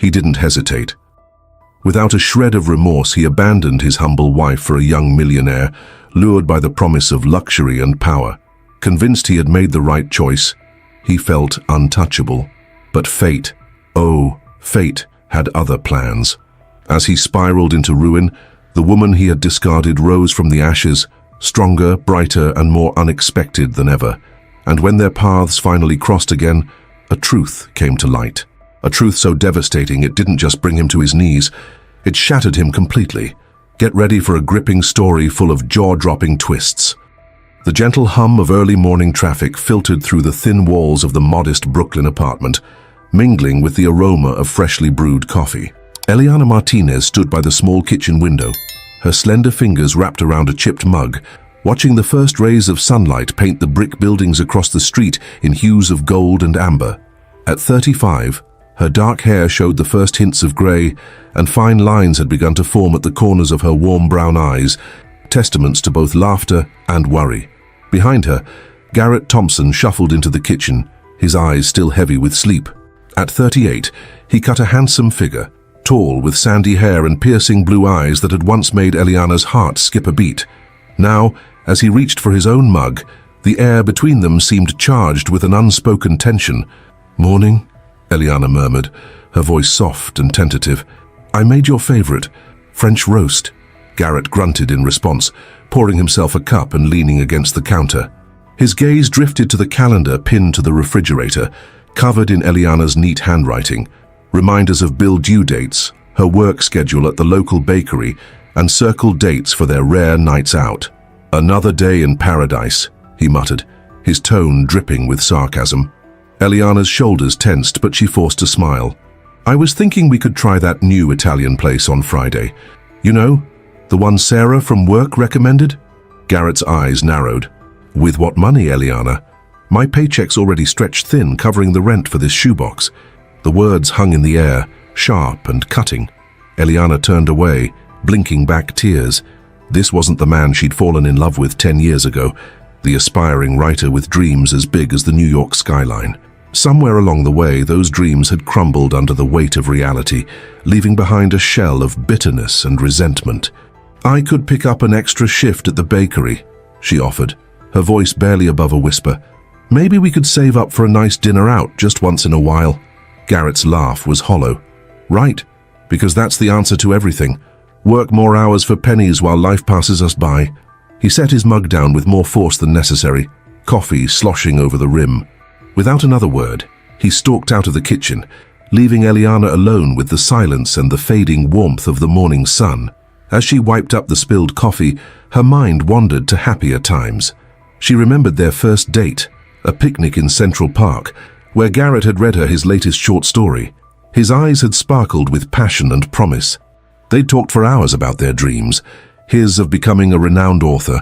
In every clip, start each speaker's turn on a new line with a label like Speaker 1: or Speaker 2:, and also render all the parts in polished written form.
Speaker 1: He didn't hesitate. Without a shred of remorse, he abandoned his humble wife for a young millionaire, lured by the promise of luxury and power. Convinced he had made the right choice, he felt untouchable. But fate, oh, fate, had other plans. As he spiraled into ruin, the woman he had discarded rose from the ashes, stronger, brighter, and more unexpected than ever. And when their paths finally crossed again, a truth came to light. A truth so devastating it didn't just bring him to his knees, it shattered him completely. Get ready for a gripping story full of jaw-dropping twists. The gentle hum of early morning traffic filtered through the thin walls of the modest Brooklyn apartment, mingling with the aroma of freshly brewed coffee. Eliana Martinez stood by the small kitchen window, her slender fingers wrapped around a chipped mug, watching the first rays of sunlight paint the brick buildings across the street in hues of gold and amber. At 35, her dark hair showed the first hints of grey, and fine lines had begun to form at the corners of her warm brown eyes, testaments to both laughter and worry. Behind her, Garrett Thompson shuffled into the kitchen, his eyes still heavy with sleep. At 38, he cut a handsome figure, tall with sandy hair and piercing blue eyes that had once made Eliana's heart skip a beat. Now, as he reached for his own mug, the air between them seemed charged with an unspoken tension. "Morning," Eliana murmured, her voice soft and tentative. "I made your favorite, French roast." Garrett grunted in response, pouring himself a cup and leaning against the counter. His gaze drifted to the calendar pinned to the refrigerator, covered in Eliana's neat handwriting, reminders of bill due dates, her work schedule at the local bakery, and circled dates for their rare nights out. "Another day in paradise," he muttered, his tone dripping with sarcasm. Eliana's shoulders tensed, but she forced a smile. "I was thinking we could try that new Italian place on Friday. You know, the one Sarah from work recommended?" Garrett's eyes narrowed. "With what money, Eliana? My paycheck's already stretched thin, covering the rent for this shoebox." The words hung in the air, sharp and cutting. Eliana turned away, blinking back tears. This wasn't the man she'd fallen in love with 10 years ago, the aspiring writer with dreams as big as the New York skyline. Somewhere along the way, those dreams had crumbled under the weight of reality, leaving behind a shell of bitterness and resentment. "I could pick up an extra shift at the bakery," she offered, her voice barely above a whisper. "Maybe we could save up for a nice dinner out just once in a while." Garrett's laugh was hollow. "Right, because that's the answer to everything. Work more hours for pennies while life passes us by." He set his mug down with more force than necessary, coffee sloshing over the rim. Without another word, he stalked out of the kitchen, leaving Eliana alone with the silence and the fading warmth of the morning sun. As she wiped up the spilled coffee, her mind wandered to happier times. She remembered their first date, a picnic in Central Park, where Garrett had read her his latest short story. His eyes had sparkled with passion and promise. They'd talked for hours about their dreams, his of becoming a renowned author,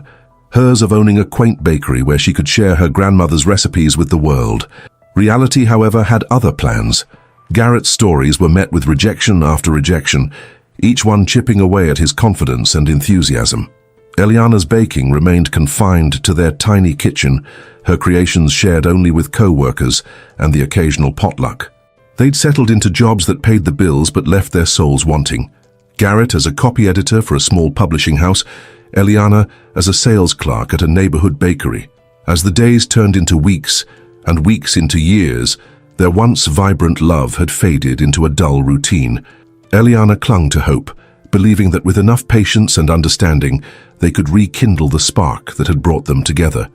Speaker 1: hers of owning a quaint bakery where she could share her grandmother's recipes with the world. Reality, however, had other plans. Garrett's stories were met with rejection after rejection, each one chipping away at his confidence and enthusiasm. Eliana's baking remained confined to their tiny kitchen, her creations shared only with co-workers and the occasional potluck. They'd settled into jobs that paid the bills but left their souls wanting. Garrett as a copy editor for a small publishing house, Eliana as a sales clerk at a neighborhood bakery. As the days turned into weeks, and weeks into years, their once vibrant love had faded into a dull routine. Eliana clung to hope, believing that with enough patience and understanding, they could rekindle the spark that had brought them together.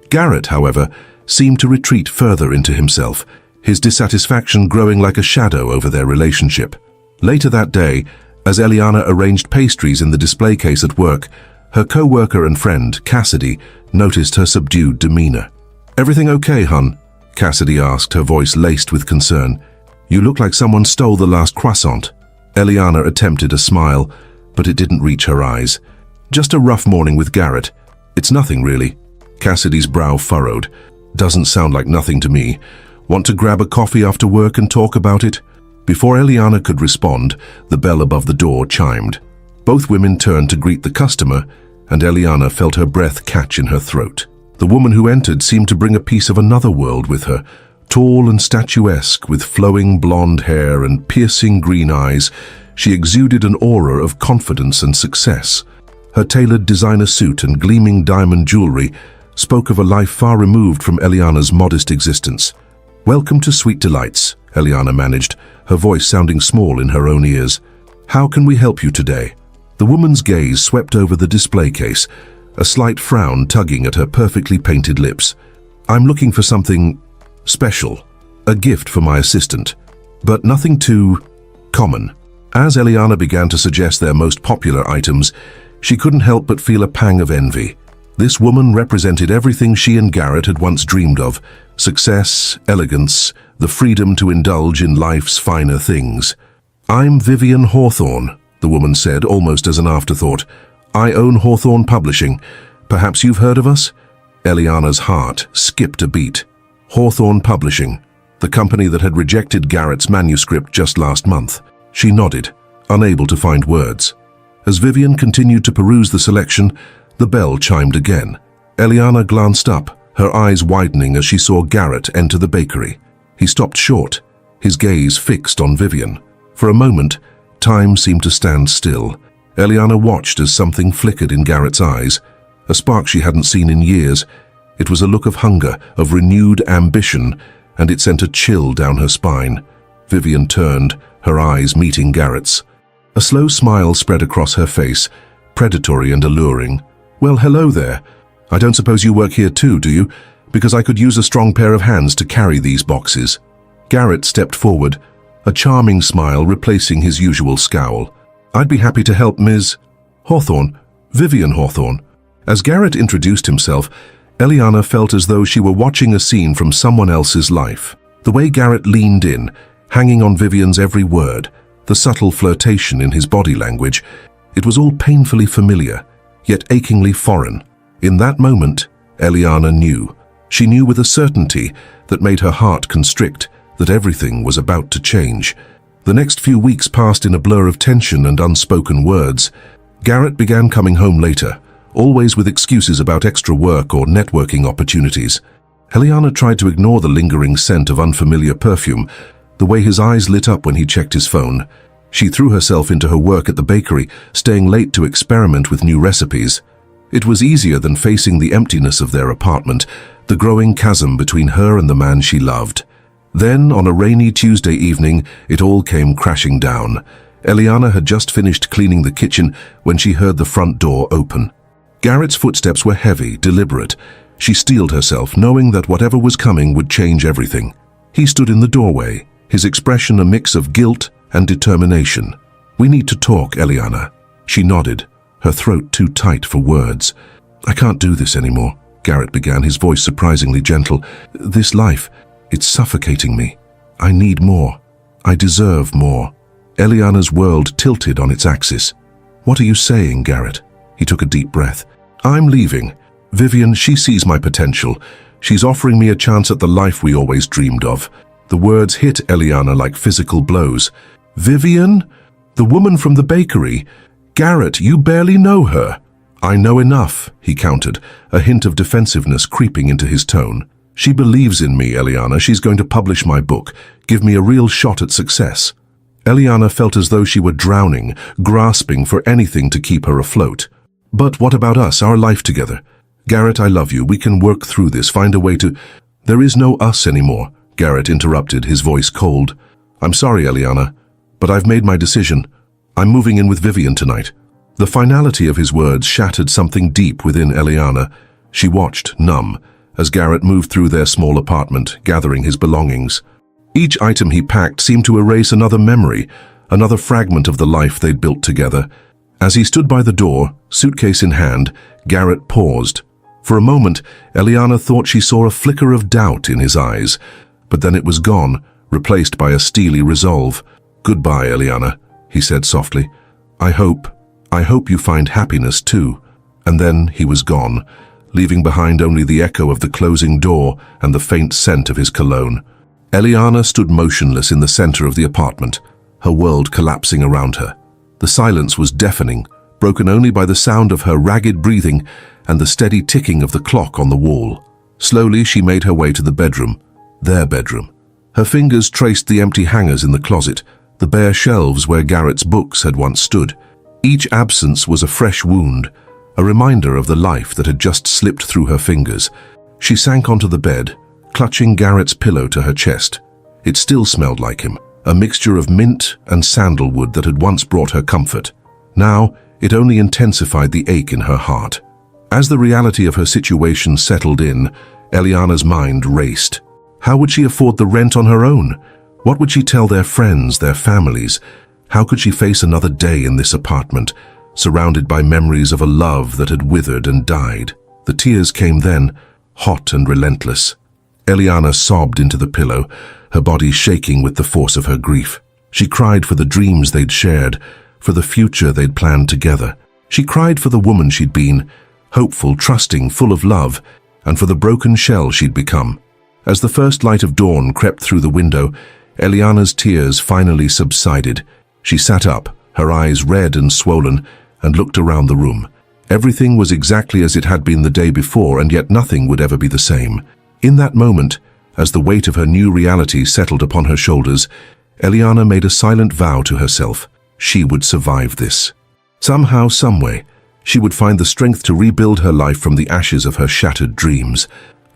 Speaker 1: Garrett, however, seemed to retreat further into himself, his dissatisfaction growing like a shadow over their relationship. Later that day, as Eliana arranged pastries in the display case at work, her co-worker and friend, Cassidy, noticed her subdued demeanor. "Everything okay, hon?" Cassidy asked, her voice laced with concern. "You look like someone stole the last croissant." Eliana attempted a smile, but it didn't reach her eyes. "Just a rough morning with Garrett. It's nothing, really." Cassidy's brow furrowed. "Doesn't sound like nothing to me. Want to grab a coffee after work and talk about it?" Before Eliana could respond, the bell above the door chimed. Both women turned to greet the customer, and Eliana felt her breath catch in her throat. The woman who entered seemed to bring a piece of another world with her, Tall and statuesque, with flowing blonde hair and piercing green eyes, she exuded an aura of confidence and success. Her tailored designer suit and gleaming diamond jewelry spoke of a life far removed from Eliana's modest existence. "Welcome to Sweet Delights," Eliana managed, her voice sounding small in her own ears. "How can we help you today?" The woman's gaze swept over the display case, a slight frown tugging at her perfectly painted lips. "I'm looking for something special, a gift for my assistant, but nothing too common." As Eliana began to suggest their most popular items, she couldn't help but feel a pang of envy. This woman represented everything she and Garrett had once dreamed of: success, elegance, the freedom to indulge in life's finer things. "I'm Vivian Hawthorne," the woman said, almost as an afterthought. "I own Hawthorne Publishing. Perhaps you've heard of us?" Eliana's heart skipped a beat. Hawthorne Publishing, the company that had rejected Garrett's manuscript just last month. She nodded, unable to find words. As Vivian continued to peruse the selection, the bell chimed again. Eliana glanced up, her eyes widening as she saw Garrett enter the bakery. He stopped short, his gaze fixed on Vivian. For a moment, time seemed to stand still. Eliana watched as something flickered in Garrett's eyes, a spark she hadn't seen in years. It was a look of hunger, of renewed ambition, and it sent a chill down her spine. Vivian turned, her eyes meeting Garrett's. A slow smile spread across her face, predatory and alluring. "Well, hello there. I don't suppose you work here too, do you? Because I could use a strong pair of hands to carry these boxes." Garrett stepped forward, a charming smile replacing his usual scowl. "I'd be happy to help Ms. Hawthorne, Vivian Hawthorne." As Garrett introduced himself, Eliana felt as though she were watching a scene from someone else's life. The way Garrett leaned in, hanging on Vivian's every word, the subtle flirtation in his body language, it was all painfully familiar, yet achingly foreign. In that moment, Eliana knew. She knew with a certainty that made her heart constrict, that everything was about to change. The next few weeks passed in a blur of tension and unspoken words. Garrett began coming home later, always with excuses about extra work or networking opportunities. Eliana tried to ignore the lingering scent of unfamiliar perfume, the way his eyes lit up when he checked his phone. She threw herself into her work at the bakery, staying late to experiment with new recipes. It was easier than facing the emptiness of their apartment, the growing chasm between her and the man she loved. Then, on a rainy Tuesday evening, it all came crashing down. Eliana had just finished cleaning the kitchen when she heard the front door open. Garrett's footsteps were heavy, deliberate. She steeled herself, knowing that whatever was coming would change everything. He stood in the doorway, his expression a mix of guilt and determination. "We need to talk, Eliana." She nodded, her throat too tight for words. "I can't do this anymore," Garrett began, his voice surprisingly gentle. "This life, it's suffocating me. I need more. I deserve more." Eliana's world tilted on its axis. "What are you saying, Garrett?" He took a deep breath. "I'm leaving. Vivian, she sees my potential. She's offering me a chance at the life we always dreamed of." The words hit Eliana like physical blows. "Vivian? The woman from the bakery? Garrett, you barely know her." "I know enough," he countered, a hint of defensiveness creeping into his tone. "She believes in me, Eliana. She's going to publish my book, give me a real shot at success." Eliana felt as though she were drowning, grasping for anything to keep her afloat. "But what about us, our life together? Garrett, I love you. We can work through this, find a way to—" "There is no us anymore," Garrett interrupted, his voice cold. "I'm sorry, Eliana, but I've made my decision. I'm moving in with Vivian tonight." The finality of his words shattered something deep within Eliana. She watched, numb, as Garrett moved through their small apartment, gathering his belongings. Each item he packed seemed to erase another memory, another fragment of the life they'd built together. As he stood by the door, suitcase in hand, Garrett paused. For a moment, Eliana thought she saw a flicker of doubt in his eyes, but then it was gone, replaced by a steely resolve. "Goodbye, Eliana," he said softly. I hope you find happiness too." And then he was gone, leaving behind only the echo of the closing door and the faint scent of his cologne. Eliana stood motionless in the center of the apartment, her world collapsing around her. The silence was deafening, broken only by the sound of her ragged breathing and the steady ticking of the clock on the wall. Slowly she made her way to the bedroom. their bedroom. Her fingers traced the empty hangers in the closet, the bare shelves where Garrett's books had once stood. Each absence was a fresh wound, a reminder of the life that had just slipped through her fingers. She sank onto the bed, clutching Garrett's pillow to her chest. It still smelled like him, a mixture of mint and sandalwood that had once brought her comfort. Now, it only intensified the ache in her heart. As the reality of her situation settled in, Eliana's mind raced. How would she afford the rent on her own? What would she tell their friends, their families? How could she face another day in this apartment, surrounded by memories of a love that had withered and died? The tears came then, hot and relentless. Eliana sobbed into the pillow, her body shaking with the force of her grief. She cried for the dreams they'd shared, for the future they'd planned together. She cried for the woman she'd been, hopeful, trusting, full of love, and for the broken shell she'd become. As the first light of dawn crept through the window, Eliana's tears finally subsided. She sat up, her eyes red and swollen, and looked around the room. Everything was exactly as it had been the day before, and yet nothing would ever be the same. In that moment, as the weight of her new reality settled upon her shoulders, Eliana made a silent vow to herself. She would survive this. Somehow, someway, she would find the strength to rebuild her life from the ashes of her shattered dreams.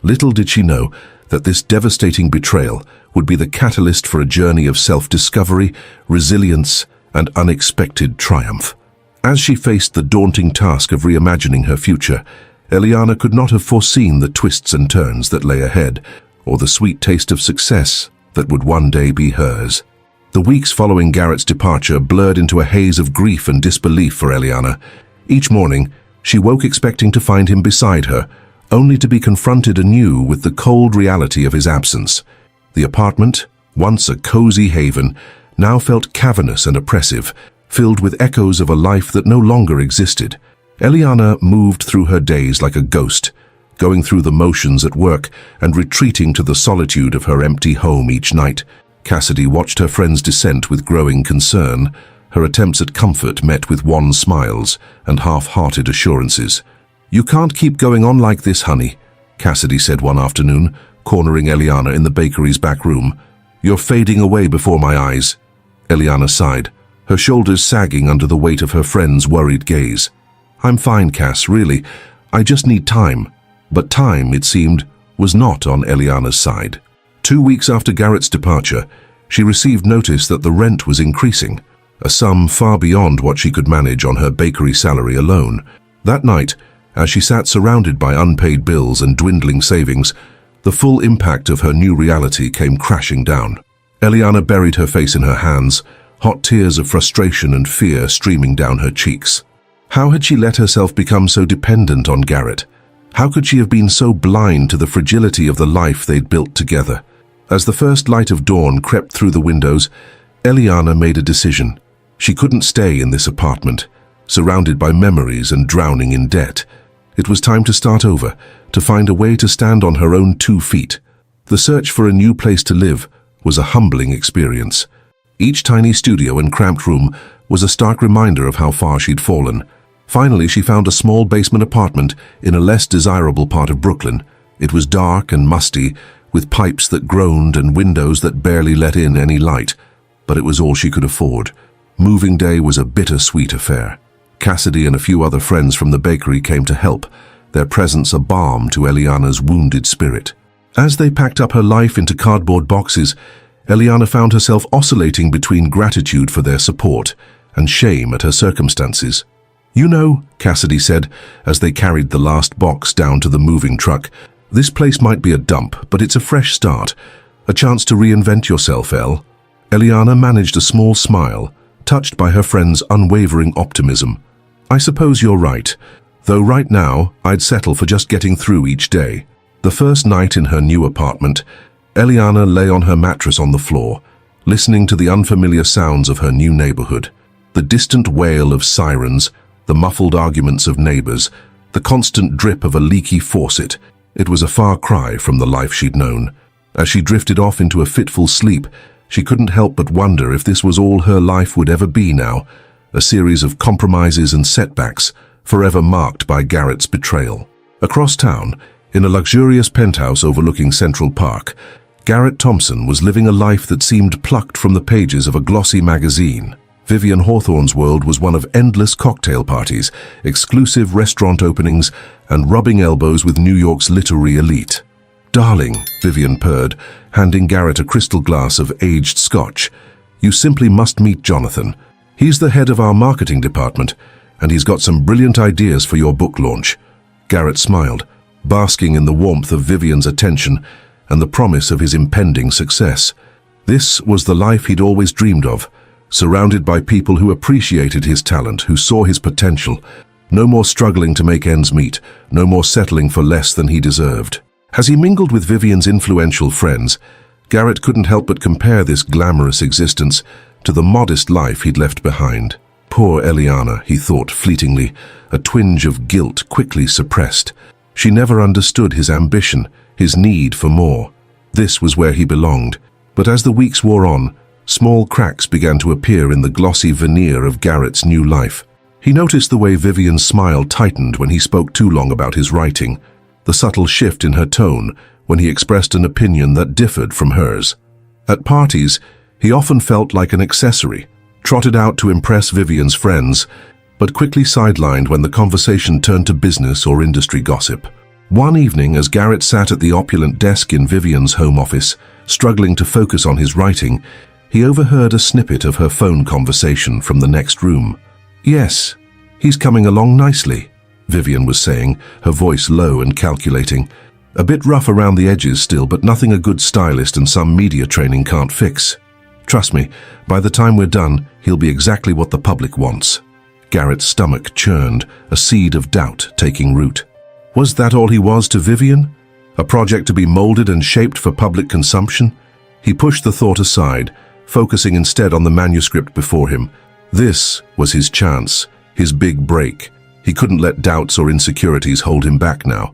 Speaker 1: Little did she know that this devastating betrayal would be the catalyst for a journey of self-discovery, resilience, and unexpected triumph. As she faced the daunting task of reimagining her future, Eliana could not have foreseen the twists and turns that lay ahead, or the sweet taste of success that would one day be hers. The weeks following Garrett's departure blurred into a haze of grief and disbelief for Eliana. Each morning, she woke expecting to find him beside her, only to be confronted anew with the cold reality of his absence. The apartment, once a cozy haven, now felt cavernous and oppressive, filled with echoes of a life that no longer existed. Eliana moved through her days like a ghost, going through the motions at work and retreating to the solitude of her empty home each night. Cassidy watched her friend's descent with growing concern, her attempts at comfort met with wan smiles and half-hearted assurances. "You can't keep going on like this, honey," Cassidy said one afternoon, cornering Eliana in the bakery's back room. "You're fading away before my eyes." Eliana sighed, her shoulders sagging under the weight of her friend's worried gaze. "I'm fine, Cass, really. I just need time." But time, it seemed, was not on Eliana's side. 2 weeks after Garrett's departure, she received notice that the rent was increasing, a sum far beyond what she could manage on her bakery salary alone. That night, as she sat surrounded by unpaid bills and dwindling savings, the full impact of her new reality came crashing down. Eliana buried her face in her hands, hot tears of frustration and fear streaming down her cheeks. How had she let herself become so dependent on Garrett? How could she have been so blind to the fragility of the life they'd built together? As the first light of dawn crept through the windows, Eliana made a decision. She couldn't stay in this apartment, surrounded by memories and drowning in debt. It was time to start over, to find a way to stand on her own 2 feet. The search for a new place to live was a humbling experience. Each tiny studio and cramped room was a stark reminder of how far she'd fallen. Finally, she found a small basement apartment in a less desirable part of Brooklyn. It was dark and musty, with pipes that groaned and windows that barely let in any light. But it was all she could afford. Moving day was a bittersweet affair. Cassidy and a few other friends from the bakery came to help, their presence a balm to Eliana's wounded spirit. As they packed up her life into cardboard boxes, Eliana found herself oscillating between gratitude for their support and shame at her circumstances. "You know," Cassidy said, as they carried the last box down to the moving truck, "this place might be a dump, but it's a fresh start, a chance to reinvent yourself, Elle." Eliana managed a small smile, touched by her friend's unwavering optimism. "I suppose you're right, though right now I'd settle for just getting through each day." The first night in her new apartment, Eliana lay on her mattress on the floor, listening to the unfamiliar sounds of her new neighborhood. The distant wail of sirens, the muffled arguments of neighbors, the constant drip of a leaky faucet. It was a far cry from the life she'd known. As she drifted off into a fitful sleep, she couldn't help but wonder if this was all her life would ever be now, a series of compromises and setbacks, forever marked by Garrett's betrayal. Across town, in a luxurious penthouse overlooking Central Park, Garrett Thompson was living a life that seemed plucked from the pages of a glossy magazine. Vivian Hawthorne's world was one of endless cocktail parties, exclusive restaurant openings, and rubbing elbows with New York's literary elite. "Darling," Vivian purred, handing Garrett a crystal glass of aged scotch, "you simply must meet Jonathan. He's the head of our marketing department, and he's got some brilliant ideas for your book launch." Garrett smiled, basking in the warmth of Vivian's attention and the promise of his impending success. This was the life he'd always dreamed of, surrounded by people who appreciated his talent, who saw his potential. No more struggling to make ends meet, no more settling for less than he deserved. As he mingled with Vivian's influential friends, Garrett couldn't help but compare this glamorous existence to the modest life he'd left behind. Poor Eliana, he thought fleetingly, a twinge of guilt quickly suppressed. She never understood his ambition, his need for more. This was where he belonged. But as the weeks wore on, small cracks began to appear in the glossy veneer of Garrett's new life. He noticed the way Vivian's smile tightened when he spoke too long about his writing, the subtle shift in her tone when he expressed an opinion that differed from hers. At parties, he often felt like an accessory, trotted out to impress Vivian's friends, but quickly sidelined when the conversation turned to business or industry gossip. One evening, as Garrett sat at the opulent desk in Vivian's home office, struggling to focus on his writing, he overheard a snippet of her phone conversation from the next room. "Yes, he's coming along nicely," Vivian was saying, her voice low and calculating. "A bit rough around the edges still, but nothing a good stylist and some media training can't fix. Trust me, by the time we're done, he'll be exactly what the public wants." Garrett's stomach churned, a seed of doubt taking root. Was that all he was to Vivian? A project to be molded and shaped for public consumption? He pushed the thought aside, focusing instead on the manuscript before him. This was his chance, his big break. He couldn't let doubts or insecurities hold him back now.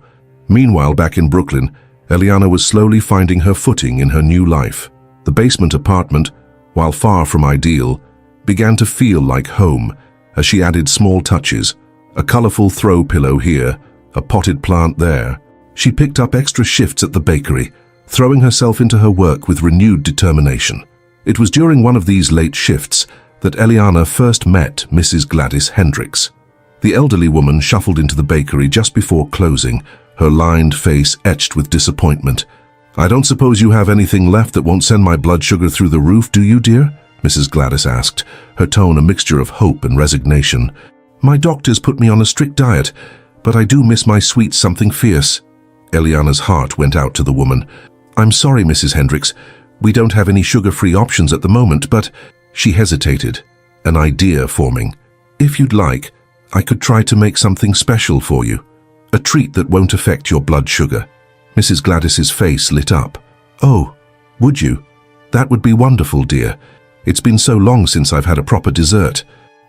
Speaker 1: Meanwhile, back in Brooklyn, Eliana was slowly finding her footing in her new life. The basement apartment, while far from ideal, began to feel like home as she added small touches, a colorful throw pillow here, a potted plant there. She picked up extra shifts at the bakery, throwing herself into her work with renewed determination. It was during one of these late shifts that Eliana first met Mrs. Gladys Hendricks. The elderly woman shuffled into the bakery just before closing, her lined face etched with disappointment. "I don't suppose you have anything left that won't send my blood sugar through the roof, do you, dear?" Mrs. Gladys asked, her tone a mixture of hope and resignation. "My doctors put me on a strict diet, but I do miss my sweet something fierce." Eliana's heart went out to the woman. "I'm sorry, Mrs. Hendricks. We don't have any sugar-free options at the moment, but—" She hesitated, an idea forming. "If you'd like, I could try to make something special for you. A treat that won't affect your blood sugar." Mrs. Gladys's face lit up. "Oh, would you? That would be wonderful, dear. It's been so long since I've had a proper dessert."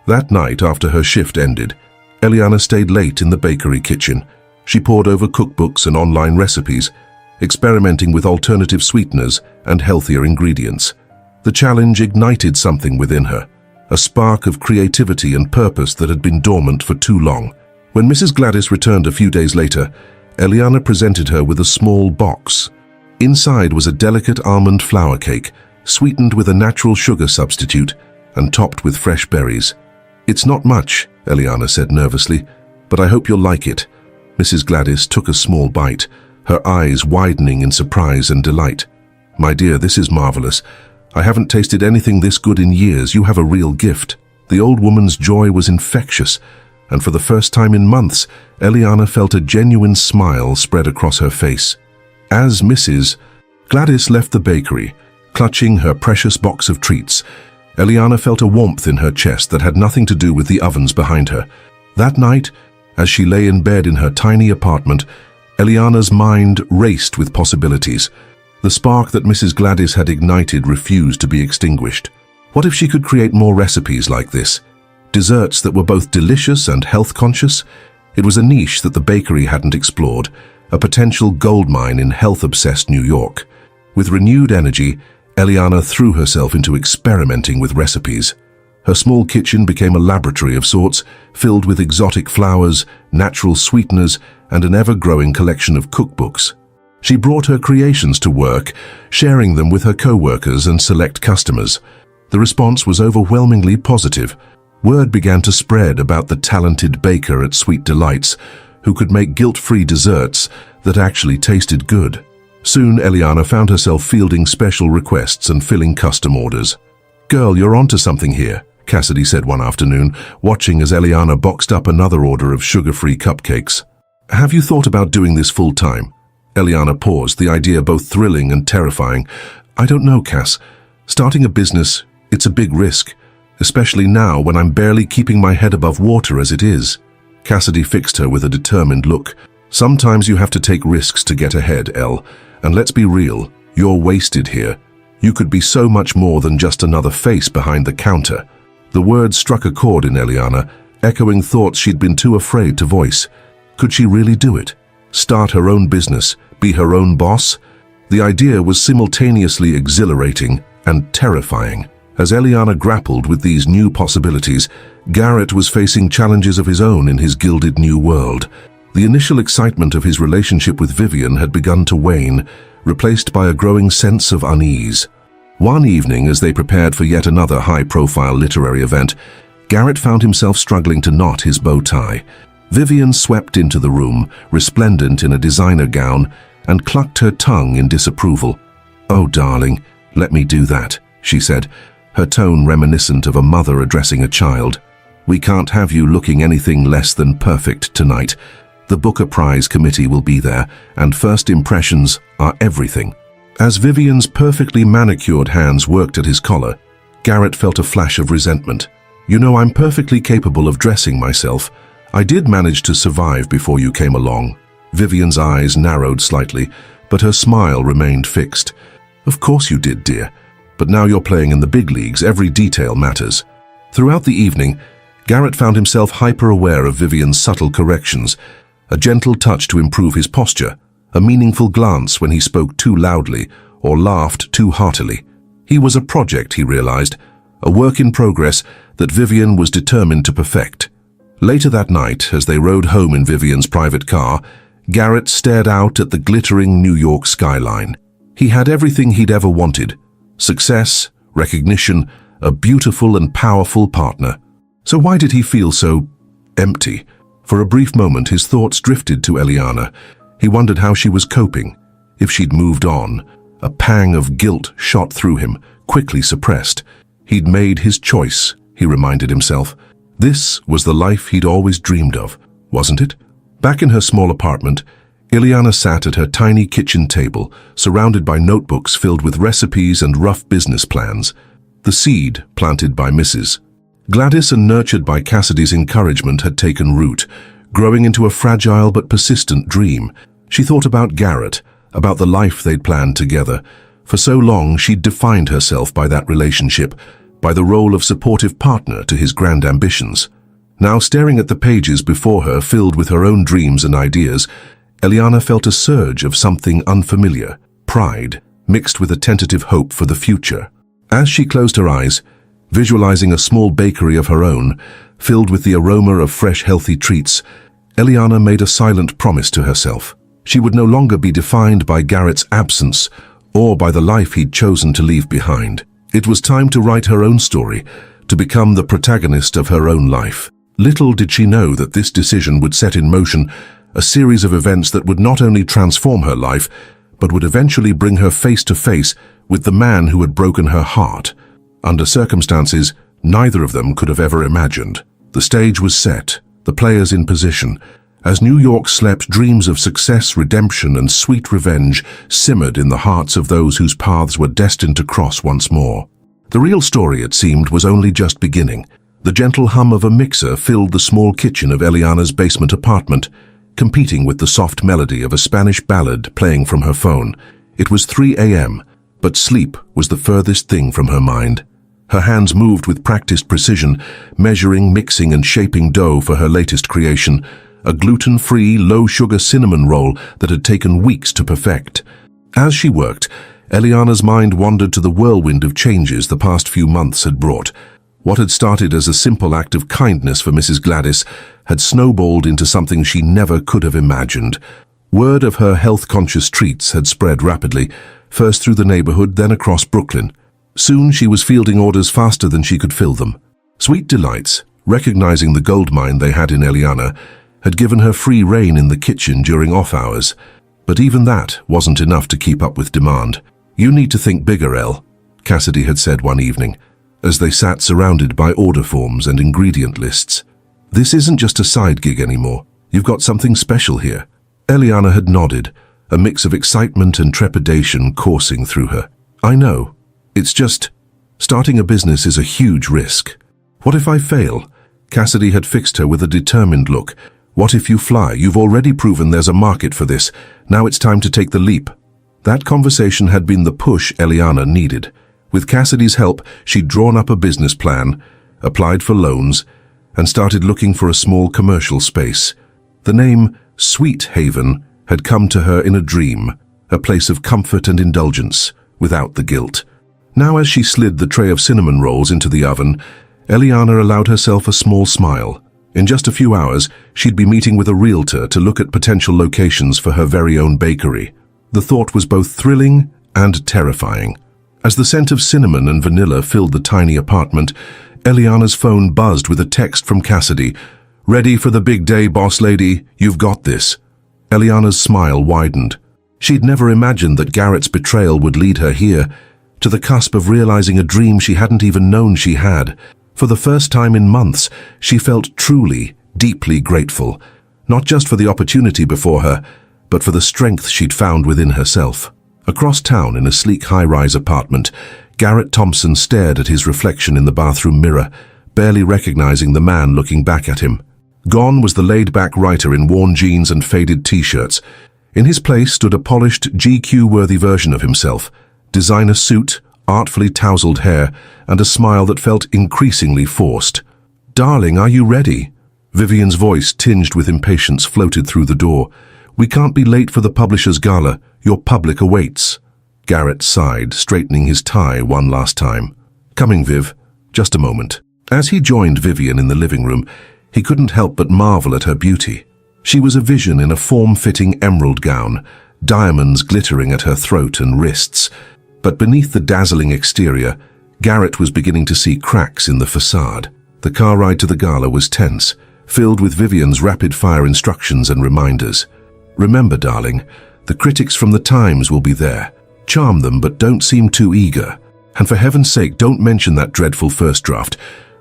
Speaker 1: That night, after her shift ended, Eliana stayed late in the bakery kitchen. She pored over cookbooks and online recipes, experimenting with alternative sweeteners and healthier ingredients. The challenge ignited something within her, a spark of creativity and purpose that had been dormant for too long. When Mrs. Gladys returned a few days later, Eliana presented her with a small box. Inside was a delicate almond flour cake, sweetened with a natural sugar substitute and topped with fresh berries. "It's not much," Eliana said nervously, "but I hope you'll like it." Mrs. Gladys took a small bite, her eyes widening in surprise and delight. "My dear, this is marvelous. I haven't tasted anything this good in years. You have a real gift." The old woman's joy was infectious, and for the first time in months, Eliana felt a genuine smile spread across her face. As Mrs. Gladys left the bakery, clutching her precious box of treats, Eliana felt a warmth in her chest that had nothing to do with the ovens behind her. That night, as she lay in bed in her tiny apartment, Eliana's mind raced with possibilities. The spark that Mrs. Gladys had ignited refused to be extinguished. What if she could create more recipes like this? Desserts that were both delicious and health-conscious? It was a niche that the bakery hadn't explored, a potential goldmine in health-obsessed New York. With renewed energy, Eliana threw herself into experimenting with recipes. Her small kitchen became a laboratory of sorts, filled with exotic flours, natural sweeteners, and an ever-growing collection of cookbooks. She brought her creations to work, sharing them with her co-workers and select customers. The response was overwhelmingly positive. Word began to spread about the talented baker at Sweet Delights, who could make guilt-free desserts that actually tasted good. Soon, Eliana found herself fielding special requests and filling custom orders. "Girl, you're onto something here," Cassidy said one afternoon, watching as Eliana boxed up another order of sugar-free cupcakes. "Have you thought about doing this full-time?" Eliana paused, the idea both thrilling and terrifying. "I don't know, Cass. Starting a business, it's a big risk, especially now when I'm barely keeping my head above water as it is." Cassidy fixed her with a determined look. "Sometimes you have to take risks to get ahead, Elle. And let's be real, you're wasted here. You could be so much more than just another face behind the counter." The words struck a chord in Eliana, echoing thoughts she'd been too afraid to voice. Could she really do it? Start her own business, be her own boss? The idea was simultaneously exhilarating and terrifying. As Eliana grappled with these new possibilities, Garrett was facing challenges of his own in his gilded new world. The initial excitement of his relationship with Vivian had begun to wane, replaced by a growing sense of unease. One evening, as they prepared for yet another high-profile literary event, Garrett found himself struggling to knot his bow tie. Vivian swept into the room, resplendent in a designer gown, and clucked her tongue in disapproval. "Oh, darling, let me do that," she said, her tone reminiscent of a mother addressing a child. "We can't have you looking anything less than perfect tonight. The Booker Prize committee will be there, and first impressions are everything." As Vivian's perfectly manicured hands worked at his collar, Garrett felt a flash of resentment. "You know, I'm perfectly capable of dressing myself. I did manage to survive before you came along." Vivian's eyes narrowed slightly, but her smile remained fixed. "Of course you did, dear. But now you're playing in the big leagues, every detail matters." Throughout the evening, Garrett found himself hyper-aware of Vivian's subtle corrections, a gentle touch to improve his posture, a meaningful glance when he spoke too loudly or laughed too heartily. He was a project, he realized, a work in progress that Vivian was determined to perfect. Later that night, as they rode home in Vivian's private car, Garrett stared out at the glittering New York skyline. He had everything he'd ever wanted: success, recognition, a beautiful and powerful partner. So why did he feel so empty? For a brief moment, his thoughts drifted to Eliana. He wondered how she was coping, if she'd moved on. A pang of guilt shot through him, quickly suppressed. He'd made his choice, he reminded himself. This was the life he'd always dreamed of, wasn't it? Back in her small apartment, Eliana sat at her tiny kitchen table, surrounded by notebooks filled with recipes and rough business plans. The seed, planted by Mrs. Gladys and nurtured by Cassidy's encouragement, had taken root, growing into a fragile but persistent dream. She thought about Garrett, about the life they'd planned together. For so long, she'd defined herself by that relationship, by the role of supportive partner to his grand ambitions. Now, staring at the pages before her, filled with her own dreams and ideas, Eliana felt a surge of something unfamiliar, pride, mixed with a tentative hope for the future. As she closed her eyes, visualizing a small bakery of her own, filled with the aroma of fresh, healthy treats, Eliana made a silent promise to herself. She would no longer be defined by Garrett's absence or by the life he'd chosen to leave behind. It was time to write her own story, to become the protagonist of her own life. Little did she know that this decision would set in motion a series of events that would not only transform her life, but would eventually bring her face to face with the man who had broken her heart, under circumstances neither of them could have ever imagined. The stage was set, the players in position. As New York slept, dreams of success, redemption, and sweet revenge simmered in the hearts of those whose paths were destined to cross once more. The real story, it seemed, was only just beginning. The gentle hum of a mixer filled the small kitchen of Eliana's basement apartment, competing with the soft melody of a Spanish ballad playing from her phone. It was 3 a.m., but sleep was the furthest thing from her mind. Her hands moved with practiced precision, measuring, mixing, and shaping dough for her latest creation, a gluten-free, low-sugar cinnamon roll that had taken weeks to perfect. As she worked, Eliana's mind wandered to the whirlwind of changes the past few months had brought. What had started as a simple act of kindness for Mrs. Gladys had snowballed into something she never could have imagined. Word of her health-conscious treats had spread rapidly, first through the neighborhood, then across Brooklyn. Soon she was fielding orders faster than she could fill them. Sweet Delights, recognizing the goldmine they had in Eliana, had given her free rein in the kitchen during off hours. But even that wasn't enough to keep up with demand. "You need to think bigger, Elle," Cassidy had said one evening, as they sat surrounded by order forms and ingredient lists. "This isn't just a side gig anymore. You've got something special here." Eliana had nodded, a mix of excitement and trepidation coursing through her. "I know. It's just, starting a business is a huge risk." "What if I fail?" Cassidy had fixed her with a determined look. "What if you fly? You've already proven there's a market for this. Now it's time to take the leap." That conversation had been the push Eliana needed. With Cassidy's help, she'd drawn up a business plan, applied for loans, and started looking for a small commercial space. The name Sweet Haven had come to her in a dream, a place of comfort and indulgence, without the guilt. Now, as she slid the tray of cinnamon rolls into the oven, Eliana allowed herself a small smile. In just a few hours, she'd be meeting with a realtor to look at potential locations for her very own bakery. The thought was both thrilling and terrifying. As the scent of cinnamon and vanilla filled the tiny apartment, Eliana's phone buzzed with a text from Cassidy. "Ready for the big day, boss lady? You've got this." Eliana's smile widened. She'd never imagined that Garrett's betrayal would lead her here, to the cusp of realizing a dream she hadn't even known she had. For the first time in months, she felt truly, deeply grateful, not just for the opportunity before her, but for the strength she'd found within herself. Across town, in a sleek high-rise apartment, Garrett Thompson stared at his reflection in the bathroom mirror, barely recognizing the man looking back at him. Gone was the laid-back writer in worn jeans and faded t-shirts. In his place stood a polished, GQ-worthy version of himself, designer suit, artfully tousled hair, and a smile that felt increasingly forced. "Darling, are you ready?" Vivian's voice, tinged with impatience, floated through the door. "We can't be late for the publisher's gala. Your public awaits." Garrett sighed, straightening his tie one last time. "Coming, Viv. Just a moment." As he joined Vivian in the living room, he couldn't help but marvel at her beauty. She was a vision in a form-fitting emerald gown, diamonds glittering at her throat and wrists. But beneath the dazzling exterior, Garrett was beginning to see cracks in the facade. The car ride to the gala was tense, filled with Vivian's rapid-fire instructions and reminders. "Remember, darling, the critics from the Times will be there. Charm them, but don't seem too eager. And for heaven's sake, don't mention that dreadful first draft.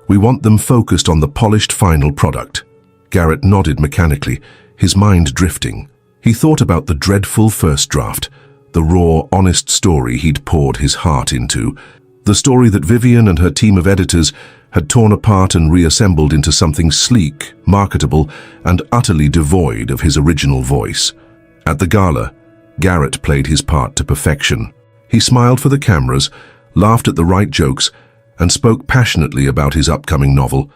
Speaker 1: We want them focused on the polished final product." Garrett nodded mechanically, his mind drifting. He thought about the dreadful first draft, the raw, honest story he'd poured his heart into, the story that Vivian and her team of editors had torn apart and reassembled into something sleek, marketable, and utterly devoid of his original voice. At the gala, Garrett played his part to perfection. He smiled for the cameras, laughed at the right jokes, and spoke passionately about his upcoming novel.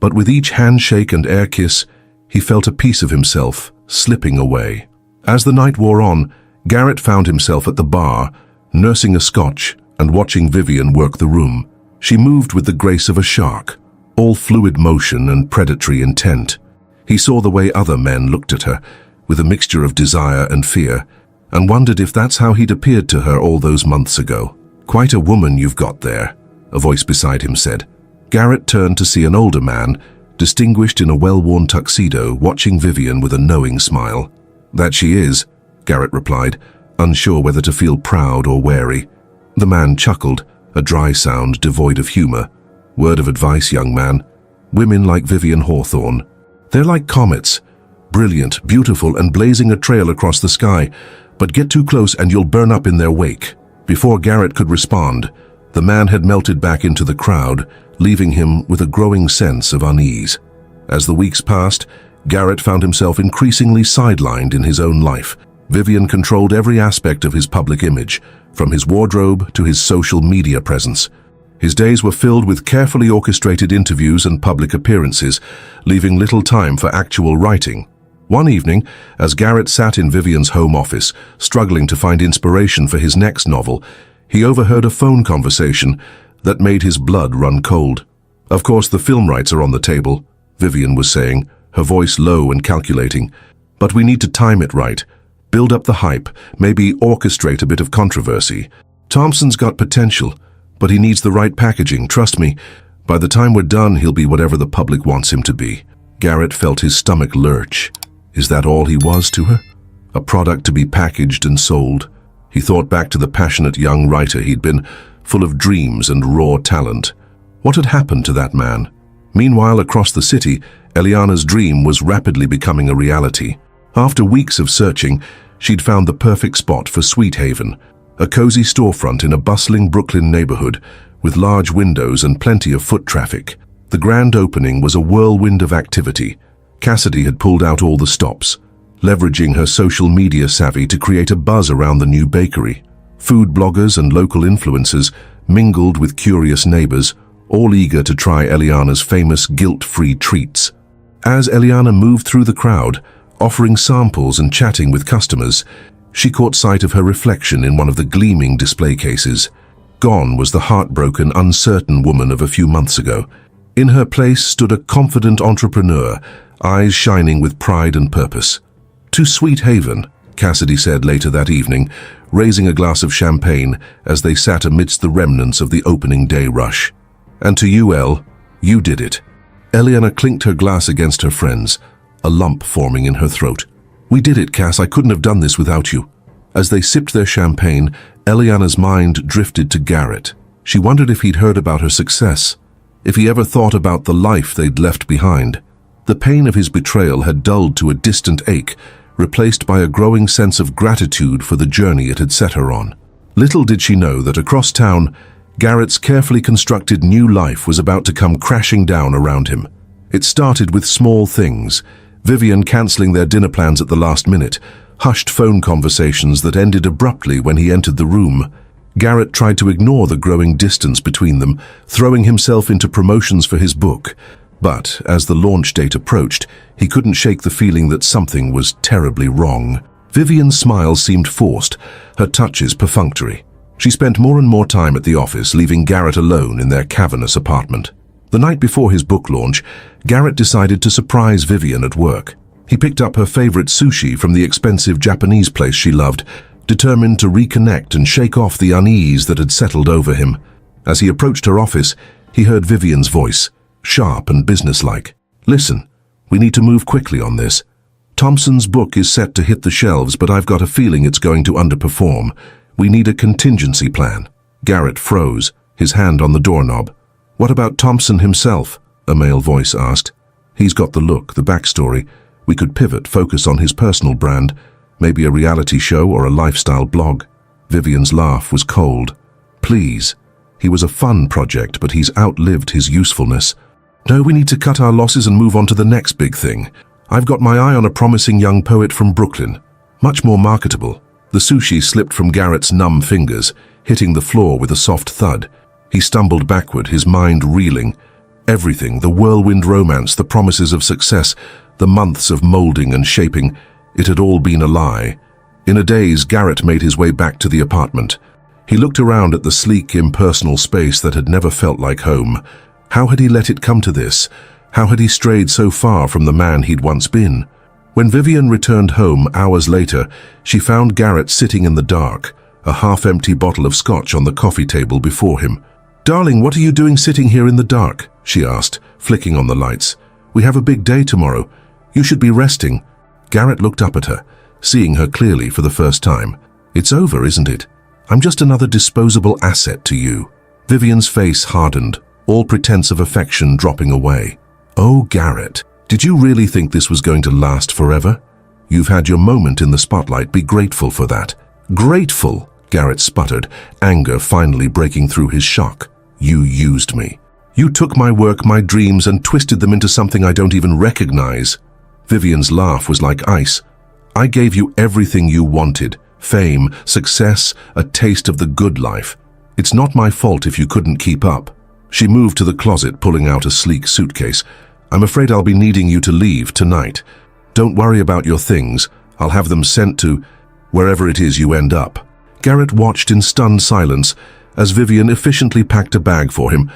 Speaker 1: But with each handshake and air kiss, he felt a piece of himself slipping away. As the night wore on, Garrett found himself at the bar, nursing a scotch and watching Vivian work the room. She moved with the grace of a shark, all fluid motion and predatory intent. He saw the way other men looked at her, with a mixture of desire and fear, and wondered if that's how he'd appeared to her all those months ago. "Quite a woman you've got there," a voice beside him said. Garrett turned to see an older man, distinguished in a well-worn tuxedo, watching Vivian with a knowing smile. "That she is," Garrett replied, unsure whether to feel proud or wary. The man chuckled, a dry sound devoid of humor. "Word of advice, young man. Women like Vivian Hawthorne. They're like comets, brilliant, beautiful, and blazing a trail across the sky, but get too close and you'll burn up in their wake." Before Garrett could respond, the man had melted back into the crowd, leaving him with a growing sense of unease. As the weeks passed, Garrett found himself increasingly sidelined in his own life. Vivian controlled every aspect of his public image, from his wardrobe to his social media presence. His days were filled with carefully orchestrated interviews and public appearances, leaving little time for actual writing. One evening, as Garrett sat in Vivian's home office, struggling to find inspiration for his next novel, he overheard a phone conversation that made his blood run cold. "Of course, the film rights are on the table," Vivian was saying, her voice low and calculating. "But we need to time it right. Build up the hype, maybe orchestrate a bit of controversy. Thompson's got potential, but he needs the right packaging, trust me. By the time we're done, he'll be whatever the public wants him to be. Garrett felt his stomach lurch. Is that all he was to her? A product to be packaged and sold? He thought back to the passionate young writer he'd been, full of dreams and raw talent. What had happened to that man? Meanwhile, across the city, Eliana's dream was rapidly becoming a reality. After weeks of searching, she'd found the perfect spot for Sweet Haven, a cozy storefront in a bustling Brooklyn neighborhood with large windows and plenty of foot traffic. The grand opening was a whirlwind of activity. Cassidy had pulled out all the stops, leveraging her social media savvy to create a buzz around the new bakery. Food bloggers and local influencers mingled with curious neighbors, all eager to try Eliana's famous guilt-free treats. As Eliana moved through the crowd, offering samples and chatting with customers, she caught sight of her reflection in one of the gleaming display cases. Gone was the heartbroken, uncertain woman of a few months ago. In her place stood a confident entrepreneur, eyes shining with pride and purpose. "To Sweet Haven," Cassidy said later that evening, raising a glass of champagne as they sat amidst the remnants of the opening day rush. "And to you, Elle, you did it." Eliana clinked her glass against her friend's, a lump forming in her throat. "We did it, Cass. I couldn't have done this without you." As they sipped their champagne, Eliana's mind drifted to Garrett. She wondered if he'd heard about her success, if he ever thought about the life they'd left behind. The pain of his betrayal had dulled to a distant ache, replaced by a growing sense of gratitude for the journey it had set her on. Little did she know that across town, Garrett's carefully constructed new life was about to come crashing down around him. It started with small things: Vivian cancelling their dinner plans at the last minute, hushed phone conversations that ended abruptly when he entered the room. Garrett tried to ignore the growing distance between them, throwing himself into promotions for his book. But as the launch date approached, he couldn't shake the feeling that something was terribly wrong. Vivian's smile seemed forced, her touches perfunctory. She spent more and more time at the office, leaving Garrett alone in their cavernous apartment. The night before his book launch, Garrett decided to surprise Vivian at work. He picked up her favorite sushi from the expensive Japanese place she loved, determined to reconnect and shake off the unease that had settled over him. As he approached her office, he heard Vivian's voice, sharp and businesslike. "Listen, we need to move quickly on this. Thompson's book is set to hit the shelves, but I've got a feeling it's going to underperform. We need a contingency plan." Garrett froze, his hand on the doorknob. "What about Thompson himself?" a male voice asked. "He's got the look, the backstory. We could pivot, focus on his personal brand, maybe a reality show or a lifestyle blog." Vivian's laugh was cold. "Please. He was a fun project, but he's outlived his usefulness. No, we need to cut our losses and move on to the next big thing. I've got my eye on a promising young poet from Brooklyn. Much more marketable." The sushi slipped from Garrett's numb fingers, hitting the floor with a soft thud. He stumbled backward, his mind reeling. Everything, the whirlwind romance, the promises of success, the months of molding and shaping, it had all been a lie. In a daze, Garrett made his way back to the apartment. He looked around at the sleek, impersonal space that had never felt like home. How had he let it come to this? How had he strayed so far from the man he'd once been? When Vivian returned home hours later, she found Garrett sitting in the dark, a half-empty bottle of scotch on the coffee table before him. "Darling, what are you doing sitting here in the dark?" she asked, flicking on the lights. "We have a big day tomorrow. You should be resting." Garrett looked up at her, seeing her clearly for the first time. "It's over, isn't it? I'm just another disposable asset to you." Vivian's face hardened, all pretense of affection dropping away. "Oh, Garrett, did you really think this was going to last forever? You've had your moment in the spotlight. Be grateful for that." "Grateful?" Garrett sputtered, anger finally breaking through his shock. "You used me. You took my work, my dreams, and twisted them into something I don't even recognize." Vivian's laugh was like ice. "I gave you everything you wanted. Fame, success, a taste of the good life. It's not my fault if you couldn't keep up." She moved to the closet, pulling out a sleek suitcase. "I'm afraid I'll be needing you to leave tonight. Don't worry about your things. I'll have them sent to wherever it is you end up." Garrett watched in stunned silence as Vivian efficiently packed a bag for him,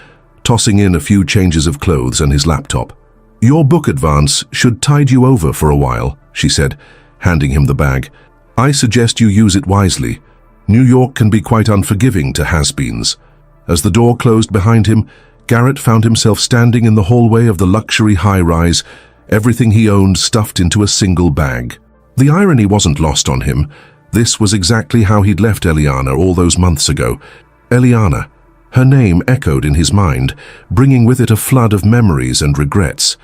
Speaker 1: tossing in a few changes of clothes and his laptop. "Your book advance should tide you over for a while," she said, handing him the bag. I suggest you use it wisely. New York can be quite unforgiving to has-beens. As the door closed behind him, Garrett found himself standing in the hallway of the luxury high-rise, everything he owned stuffed into a single bag. The irony wasn't lost on him. This was exactly how he'd left Eliana all those months ago. Eliana. Her name echoed in his mind, bringing with it a flood of memories and regrets.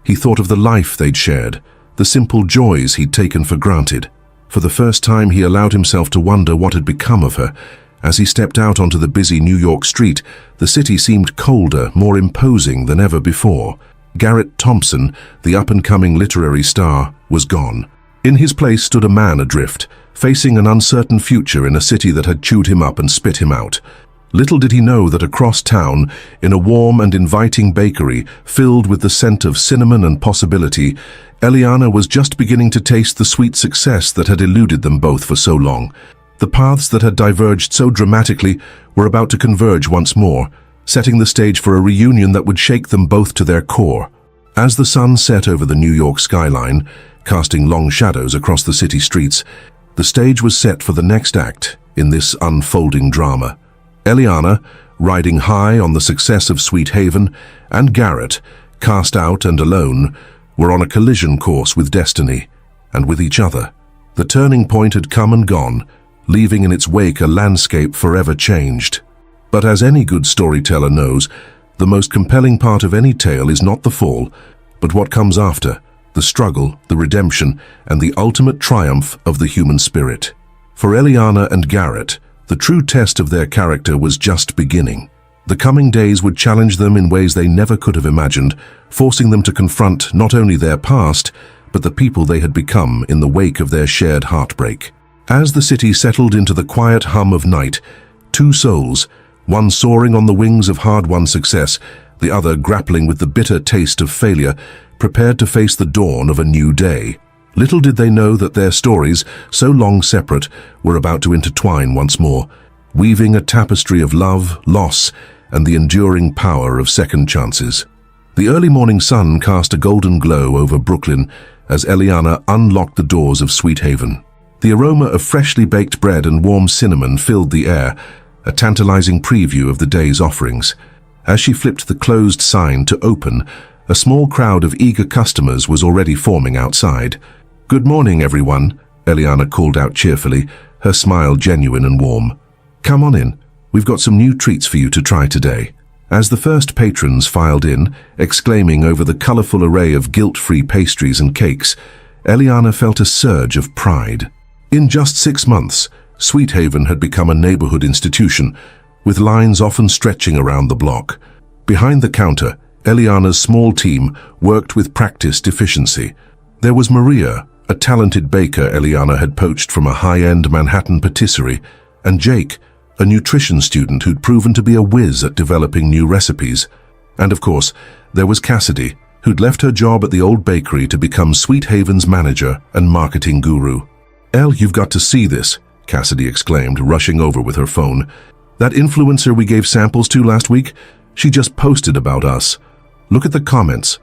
Speaker 1: He thought of the life they'd shared, the simple joys he'd taken for granted. For the first time, he allowed himself to wonder what had become of her. As he stepped out onto the busy New York street, the city seemed colder, more imposing than ever before. Garrett Thompson, the up-and-coming literary star, was gone. In his place stood a man adrift, facing an uncertain future in a city that had chewed him up and spit him out. Little did he know that across town, in a warm and inviting bakery filled with the scent of cinnamon and possibility, Eliana was just beginning to taste the sweet success that had eluded them both for so long. The paths that had diverged so dramatically were about to converge once more, setting the stage for a reunion that would shake them both to their core. As the sun set over the New York skyline, casting long shadows across the city streets, the stage was set for the next act in this unfolding drama. Eliana, riding high on the success of Sweet Haven, and Garrett, cast out and alone, were on a collision course with destiny, and with each other. The turning point had come and gone, leaving in its wake a landscape forever changed. But as any good storyteller knows, the most compelling part of any tale is not the fall, but what comes after, the struggle, the redemption, and the ultimate triumph of the human spirit. For Eliana and Garrett, the true test of their character was just beginning. The coming days would challenge them in ways they never could have imagined, forcing them to confront not only their past, but the people they had become in the wake of their shared heartbreak. As the city settled into the quiet hum of night, two souls, one soaring on the wings of hard-won success, the other grappling with the bitter taste of failure, prepared to face the dawn of a new day. Little did they know that their stories, so long separate, were about to intertwine once more, weaving a tapestry of love, loss, and the enduring power of second chances. The early morning sun cast a golden glow over Brooklyn as Eliana unlocked the doors of Sweet Haven. The aroma of freshly baked bread and warm cinnamon filled the air, a tantalizing preview of the day's offerings. As she flipped the closed sign to open, a small crowd of eager customers was already forming outside. "Good morning, everyone," Eliana called out cheerfully, her smile genuine and warm. "Come on in. We've got some new treats for you to try today." As the first patrons filed in, exclaiming over the colorful array of guilt-free pastries and cakes, Eliana felt a surge of pride. In just 6 months, Sweet Haven had become a neighborhood institution, with lines often stretching around the block. Behind the counter, Eliana's small team worked with practiced efficiency. There was Maria, a talented baker Eliana had poached from a high-end Manhattan patisserie, and Jake, a nutrition student who'd proven to be a whiz at developing new recipes. And of course, there was Cassidy, who'd left her job at the old bakery to become Sweet Haven's manager and marketing guru. "Elle, you've got to see this," Cassidy exclaimed, rushing over with her phone. "That influencer we gave samples to last week, she just posted about us. Look at the comments."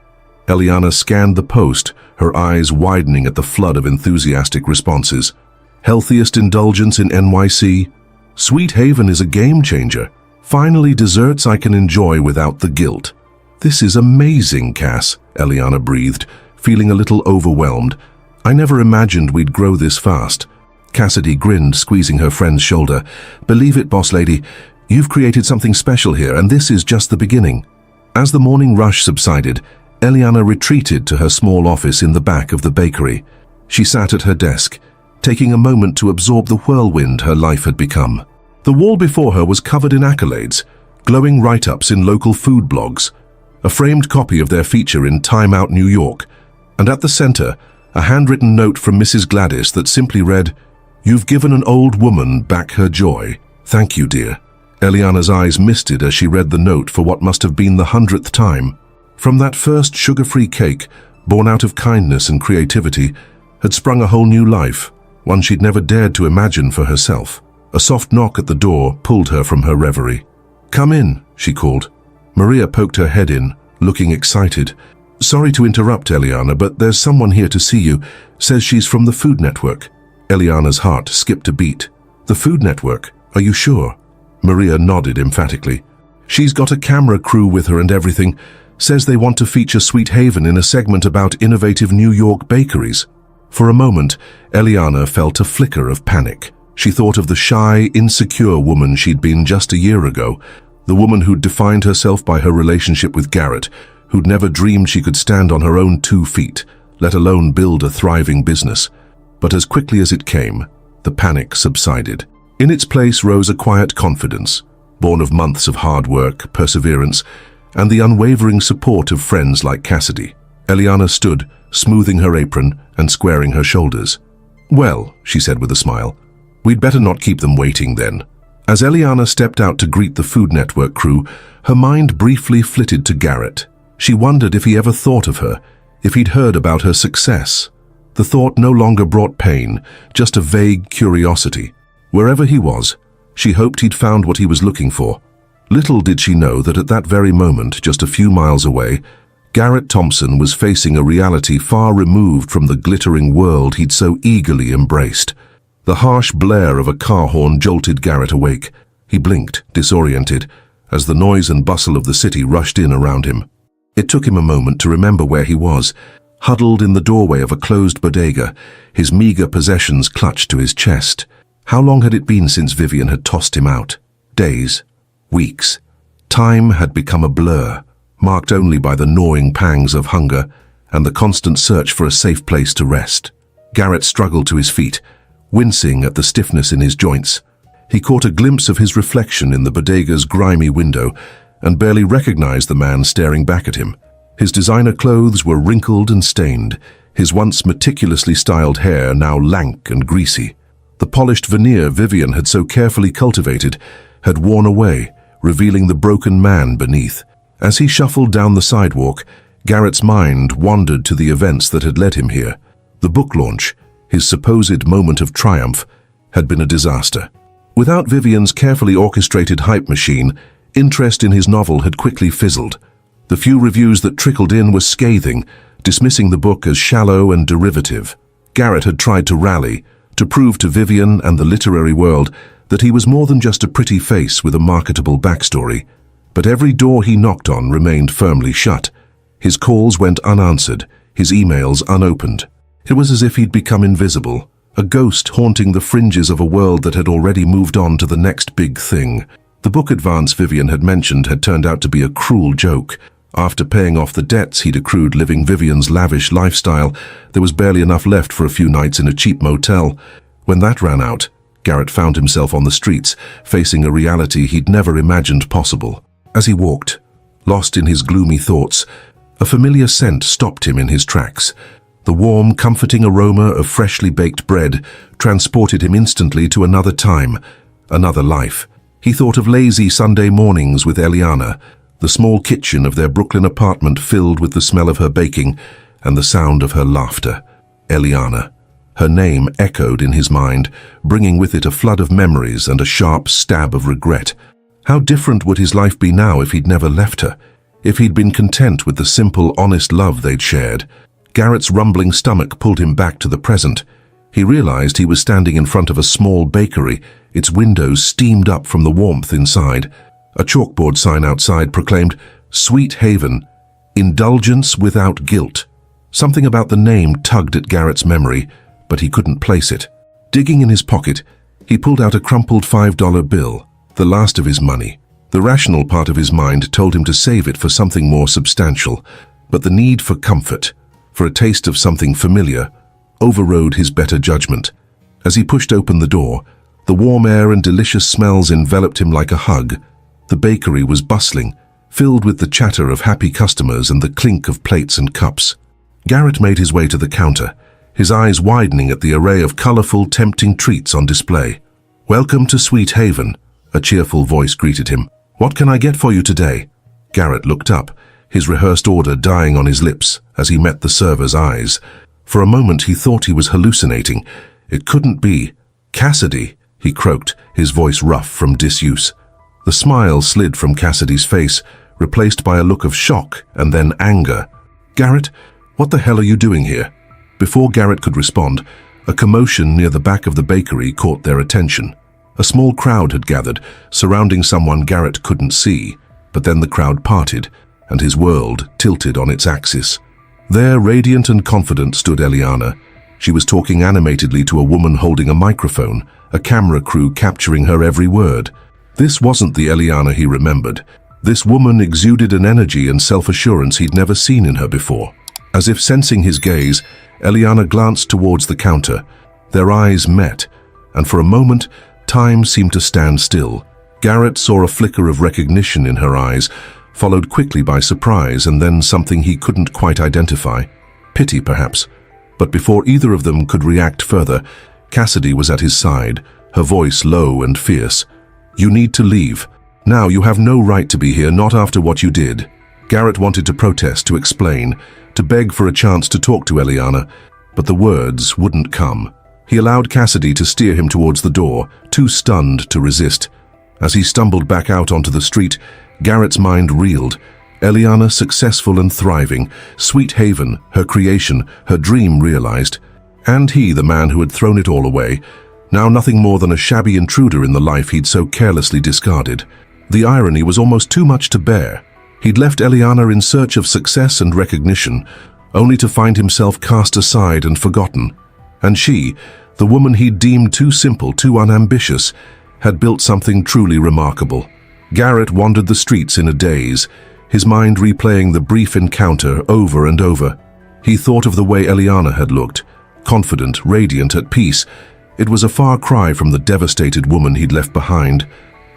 Speaker 1: Eliana scanned the post, her eyes widening at the flood of enthusiastic responses. "Healthiest indulgence in NYC? Sweet Haven is a game changer. Finally, desserts I can enjoy without the guilt." "This is amazing, Cass," Eliana breathed, feeling a little overwhelmed. "I never imagined we'd grow this fast." Cassidy grinned, squeezing her friend's shoulder. "Believe it, boss lady, you've created something special here, and this is just the beginning." As the morning rush subsided, Eliana retreated to her small office in the back of the bakery. She sat at her desk, taking a moment to absorb the whirlwind her life had become. The wall before her was covered in accolades, glowing write-ups in local food blogs, a framed copy of their feature in Time Out New York, and at the center, a handwritten note from Mrs. Gladys that simply read, "You've given an old woman back her joy. Thank you, dear." Eliana's eyes misted as she read the note for what must have been the 100th time. From that first sugar-free cake, born out of kindness and creativity, had sprung a whole new life, one she'd never dared to imagine for herself. A soft knock at the door pulled her from her reverie. "Come in," she called. Maria poked her head in, looking excited. "Sorry to interrupt, Eliana, but there's someone here to see you. Says she's from the Food Network." Eliana's heart skipped a beat. The Food Network, are you sure? Maria nodded emphatically. She's got a camera crew with her and everything. Says they want to feature Sweet Haven in a segment about innovative New York bakeries. For a moment, Eliana felt a flicker of panic. She thought of the shy, insecure woman she'd been just a year ago, the woman who'd defined herself by her relationship with Garrett, who'd never dreamed she could stand on her own 2 feet, let alone build a thriving business. But as quickly as it came, the panic subsided. In its place rose a quiet confidence, born of months of hard work, perseverance, and the unwavering support of friends like Cassidy. Eliana stood, smoothing her apron and squaring her shoulders. "Well," she said with a smile, "we'd better not keep them waiting then." As Eliana stepped out to greet the Food Network crew, her mind briefly flitted to Garrett. She wondered if he ever thought of her, if he'd heard about her success. The thought no longer brought pain, just a vague curiosity. Wherever he was, she hoped he'd found what he was looking for. Little did she know that at that very moment, just a few miles away, Garrett Thompson was facing a reality far removed from the glittering world he'd so eagerly embraced. The harsh blare of a car horn jolted Garrett awake. He blinked, disoriented, as the noise and bustle of the city rushed in around him. It took him a moment to remember where he was, huddled in the doorway of a closed bodega, his meager possessions clutched to his chest. How long had it been since Vivian had tossed him out? Days? Weeks? Time had become a blur, marked only by the gnawing pangs of hunger and the constant search for a safe place to rest. Garrett struggled to his feet, wincing at the stiffness in his joints. He caught a glimpse of his reflection in the bodega's grimy window and barely recognized the man staring back at him. His designer clothes were wrinkled and stained, his once meticulously styled hair now lank and greasy. The polished veneer Vivian had so carefully cultivated had worn away, revealing the broken man beneath. As he shuffled down the sidewalk, Garrett's mind wandered to the events that had led him here. The book launch, his supposed moment of triumph, had been a disaster. Without Vivian's carefully orchestrated hype machine, interest in his novel had quickly fizzled. The few reviews that trickled in were scathing, dismissing the book as shallow and derivative. Garrett had tried to rally, to prove to Vivian and the literary world that he was more than just a pretty face with a marketable backstory. But every door he knocked on remained firmly shut. His calls went unanswered, his emails unopened. It was as if he'd become invisible, a ghost haunting the fringes of a world that had already moved on to the next big thing. The book advance Vivian had mentioned had turned out to be a cruel joke. After paying off the debts he'd accrued living Vivian's lavish lifestyle, there was barely enough left for a few nights in a cheap motel. When that ran out, Garrett found himself on the streets, facing a reality he'd never imagined possible. As he walked, lost in his gloomy thoughts, a familiar scent stopped him in his tracks. The warm, comforting aroma of freshly baked bread transported him instantly to another time, another life. He thought of lazy Sunday mornings with Eliana, the small kitchen of their Brooklyn apartment filled with the smell of her baking and the sound of her laughter. Eliana. Her name echoed in his mind, bringing with it a flood of memories and a sharp stab of regret. How different would his life be now if he'd never left her, if he'd been content with the simple, honest love they'd shared? Garrett's rumbling stomach pulled him back to the present. He realized he was standing in front of a small bakery, its windows steamed up from the warmth inside. A chalkboard sign outside proclaimed, "Sweet Haven, indulgence without guilt." Something about the name tugged at Garrett's memory, but he couldn't place it. Digging in his pocket, he pulled out a crumpled $5 bill, the last of his money. The rational part of his mind told him to save it for something more substantial, but the need for comfort, for a taste of something familiar, overrode his better judgment. As he pushed open the door, the warm air and delicious smells enveloped him like a hug. The bakery was bustling, filled with the chatter of happy customers and the clink of plates and cups. Garrett made his way to the counter, his eyes widening at the array of colorful, tempting treats on display. "Welcome to Sweet Haven," a cheerful voice greeted him. "What can I get for you today?" Garrett looked up, his rehearsed order dying on his lips as he met the server's eyes. For a moment he thought he was hallucinating. It couldn't be. "Cassidy," he croaked, his voice rough from disuse. The smile slid from Cassidy's face, replaced by a look of shock and then anger. "Garrett, what the hell are you doing here?" Before Garrett could respond, A commotion near the back of the bakery caught their attention. A small crowd had gathered, surrounding someone Garrett couldn't see, but then the crowd parted, and his world tilted on its axis. There, radiant and confident, stood Eliana. She was talking animatedly to a woman holding a microphone, a camera crew capturing her every word. This wasn't the Eliana he remembered. This woman exuded an energy and self-assurance he'd never seen in her before. As if sensing his gaze, Eliana glanced towards the counter. Their eyes met, and for a moment, time seemed to stand still. Garrett saw a flicker of recognition in her eyes, followed quickly by surprise and then something he couldn't quite identify. Pity, perhaps. But before either of them could react further, Cassidy was at his side, her voice low and fierce. "You need to leave. Now you have no right to be here, not after what you did." Garrett wanted to protest, to explain, to beg for a chance to talk to Eliana, but the words wouldn't come. He allowed Cassidy to steer him towards the door, too stunned to resist. As he stumbled back out onto the street, Garrett's mind reeled. Eliana, successful and thriving, Sweet Haven, her creation, her dream realized. And he, the man who had thrown it all away, now nothing more than a shabby intruder in the life he'd so carelessly discarded. The irony was almost too much to bear. He'd left Eliana in search of success and recognition, only to find himself cast aside and forgotten. And she, the woman he'd deemed too simple, too unambitious, had built something truly remarkable. Garrett wandered the streets in a daze, his mind replaying the brief encounter over and over. He thought of the way Eliana had looked, confident, radiant, at peace. It was a far cry from the devastated woman he'd left behind.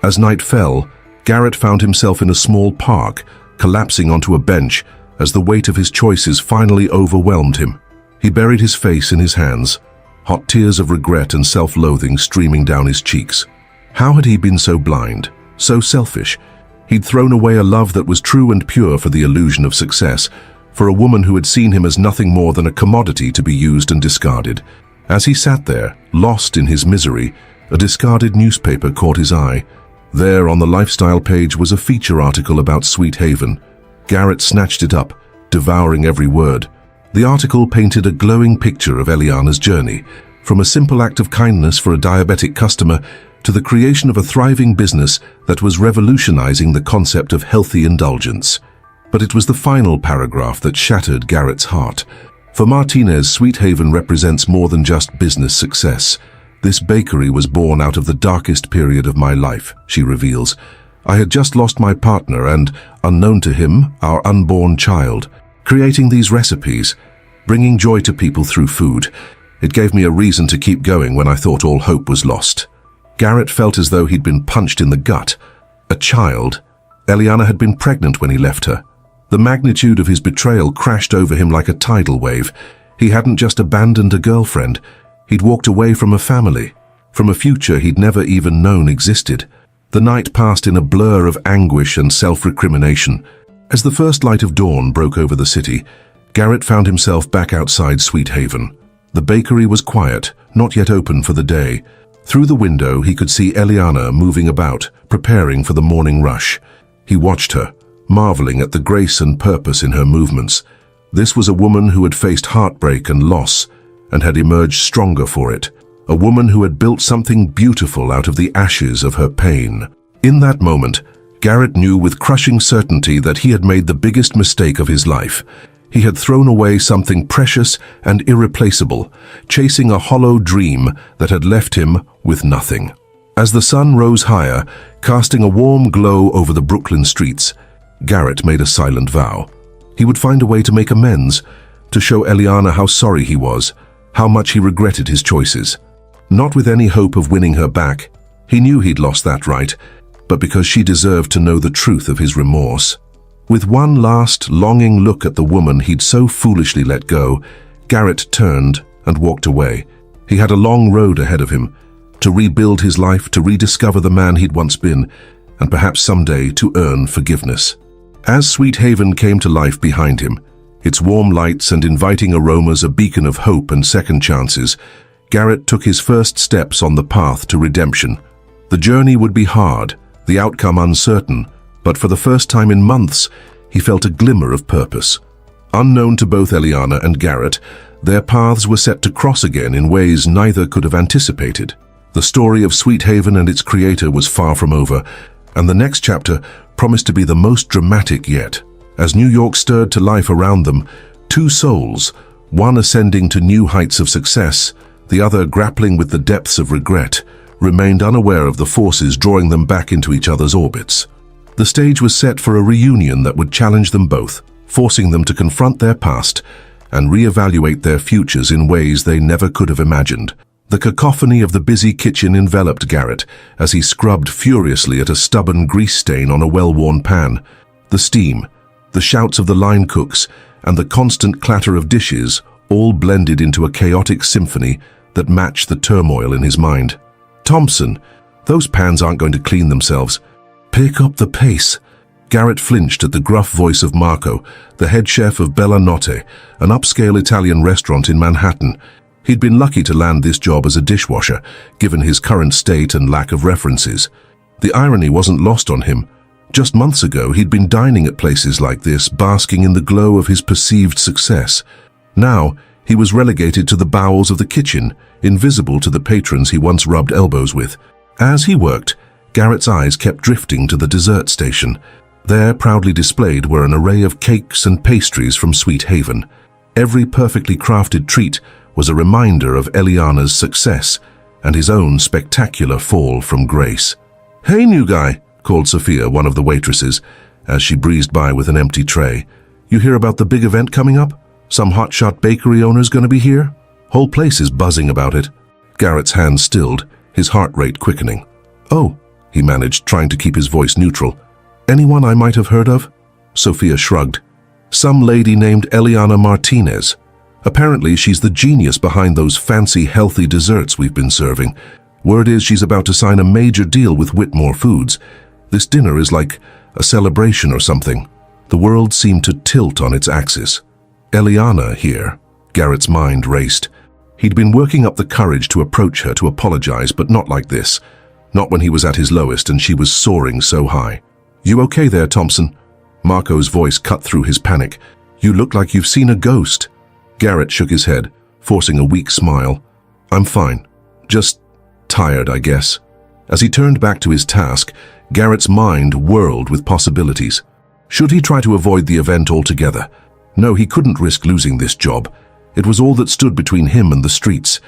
Speaker 1: As night fell, Garrett found himself in a small park, collapsing onto a bench as the weight of his choices finally overwhelmed him. He buried his face in his hands, hot tears of regret and self-loathing streaming down his cheeks. How had he been so blind, so selfish? He'd thrown away a love that was true and pure for the illusion of success, for a woman who had seen him as nothing more than a commodity to be used and discarded. As he sat there, lost in his misery, a discarded newspaper caught his eye. There, on the lifestyle page, was a feature article about Sweet Haven. Garrett snatched it up, devouring every word. The article painted a glowing picture of Eliana's journey, from a simple act of kindness for a diabetic customer to the creation of a thriving business that was revolutionizing the concept of healthy indulgence. But it was the final paragraph that shattered Garrett's heart. For Martinez, Sweet Haven represents more than just business success. "This bakery was born out of the darkest period of my life," she reveals. "I had just lost my partner and, unknown to him, our unborn child. Creating these recipes, bringing joy to people through food, it gave me a reason to keep going when I thought all hope was lost." Garrett felt as though he'd been punched in the gut. A child? Eliana had been pregnant when he left her. The magnitude of his betrayal crashed over him like a tidal wave. He hadn't just abandoned a girlfriend. He'd walked away from a family, from a future he'd never even known existed. The night passed in a blur of anguish and self-recrimination. As the first light of dawn broke over the city, Garrett found himself back outside Sweet Haven. The bakery was quiet, not yet open for the day. Through the window, he could see Eliana moving about, preparing for the morning rush. He watched her, marveling at the grace and purpose in her movements. This was a woman who had faced heartbreak and loss, and had emerged stronger for it. A woman who had built something beautiful out of the ashes of her pain. In that moment, Garrett knew with crushing certainty that he had made the biggest mistake of his life. He had thrown away something precious and irreplaceable, chasing a hollow dream that had left him with nothing. As the sun rose higher, casting a warm glow over the Brooklyn streets, Garrett made a silent vow. He would find a way to make amends, to show Eliana how sorry he was, how much he regretted his choices. Not with any hope of winning her back. He knew he'd lost that right, but because she deserved to know the truth of his remorse. With one last, longing look at the woman he'd so foolishly let go, Garrett turned and walked away. He had a long road ahead of him, to rebuild his life, to rediscover the man he'd once been, and perhaps someday to earn forgiveness. As Sweet Haven came to life behind him, its warm lights and inviting aromas a beacon of hope and second chances, Garrett took his first steps on the path to redemption. The journey would be hard, the outcome uncertain, but for the first time in months, he felt a glimmer of purpose. Unknown to both Eliana and Garrett, their paths were set to cross again in ways neither could have anticipated. The story of Sweet Haven and its creator was far from over, and the next chapter promised to be the most dramatic yet. As New York stirred to life around them, two souls, one ascending to new heights of success, the other grappling with the depths of regret, remained unaware of the forces drawing them back into each other's orbits. The stage was set for a reunion that would challenge them both, forcing them to confront their past and reevaluate their futures in ways they never could have imagined. The cacophony of the busy kitchen enveloped Garrett as he scrubbed furiously at a stubborn grease stain on a well-worn pan. The steam, the shouts of the line cooks, and the constant clatter of dishes all blended into a chaotic symphony that matched the turmoil in his mind. "Thompson, those pans aren't going to clean themselves. Pick up the pace." Garrett flinched at the gruff voice of Marco, the head chef of Bella Notte, an upscale Italian restaurant in Manhattan. He'd been lucky to land this job as a dishwasher, given his current state and lack of references. The irony wasn't lost on him. Just months ago, he'd been dining at places like this, basking in the glow of his perceived success. Now, he was relegated to the bowels of the kitchen, invisible to the patrons he once rubbed elbows with. As he worked, Garrett's eyes kept drifting to the dessert station. There, proudly displayed, were an array of cakes and pastries from Sweet Haven. Every perfectly crafted treat was a reminder of Eliana's success and his own spectacular fall from grace. "Hey, new guy," called Sophia, one of the waitresses, as she breezed by with an empty tray. "You hear about the big event coming up? Some hotshot bakery owner's gonna be here? Whole place is buzzing about it." Garrett's hand stilled, his heart rate quickening. "Oh," he managed, trying to keep his voice neutral. "Anyone I might have heard of?" Sophia shrugged. "Some lady named Eliana Martinez. Apparently she's the genius behind those fancy, healthy desserts we've been serving. Word is she's about to sign a major deal with Whitmore Foods. This dinner is like a celebration or something." The world seemed to tilt on its axis. Eliana here. Garrett's mind raced. He'd been working up the courage to approach her to apologize, but not like this. Not when he was at his lowest and she was soaring so high. "You okay there, Thompson?" Marco's voice cut through his panic. "You look like you've seen a ghost." Garrett shook his head, forcing a weak smile. "I'm fine. Just tired, I guess." As he turned back to his task, Garrett's mind whirled with possibilities. Should he try to avoid the event altogether? No, he couldn't risk losing this job. It was all that stood between him and the streets.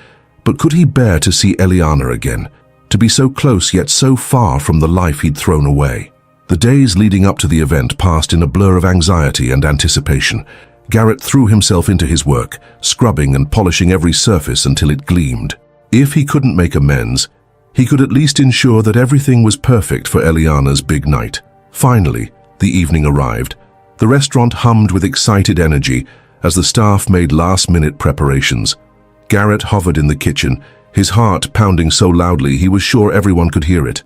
Speaker 1: But could he bear to see Eliana again? To be so close yet so far from the life he'd thrown away? The days leading up to the event passed in a blur of anxiety and anticipation. Garrett threw himself into his work, scrubbing and polishing every surface until it gleamed. If he couldn't make amends, he could at least ensure that everything was perfect for Eliana's big night. Finally, the evening arrived. The restaurant hummed with excited energy as the staff made last-minute preparations. Garrett hovered in the kitchen, his heart pounding so loudly he was sure everyone could hear it.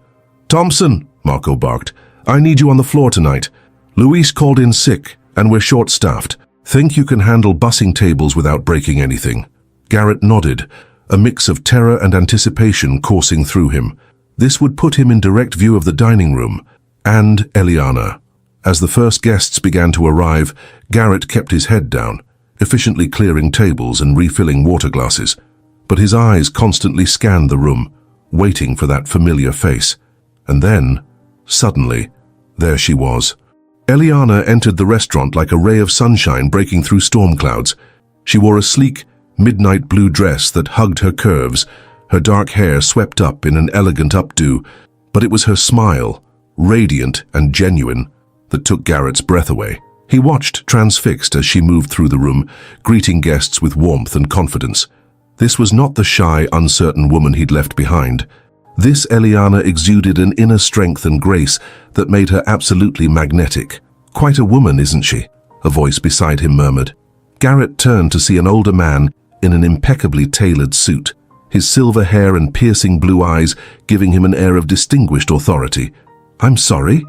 Speaker 1: "Thompson," Marco barked, "I need you on the floor tonight. Luis called in sick, and we're short-staffed. Think you can handle bussing tables without breaking anything?" Garrett nodded, a mix of terror and anticipation coursing through him. This would put him in direct view of the dining room and Eliana. As the first guests began to arrive, Garrett kept his head down, efficiently clearing tables and refilling water glasses. But his eyes constantly scanned the room, waiting for that familiar face. And then, suddenly, there she was. Eliana entered the restaurant like a ray of sunshine breaking through storm clouds. She wore a sleek, midnight blue dress that hugged her curves, her dark hair swept up in an elegant updo, but it was her smile, radiant and genuine, that took Garrett's breath away. He watched transfixed as she moved through the room, greeting guests with warmth and confidence. This was not the shy, uncertain woman he'd left behind. This Eliana exuded an inner strength and grace that made her absolutely magnetic. "Quite a woman, isn't she?" a voice beside him murmured. Garrett turned to see an older man in an impeccably tailored suit, his silver hair and piercing blue eyes giving him an air of distinguished authority. "I'm sorry,"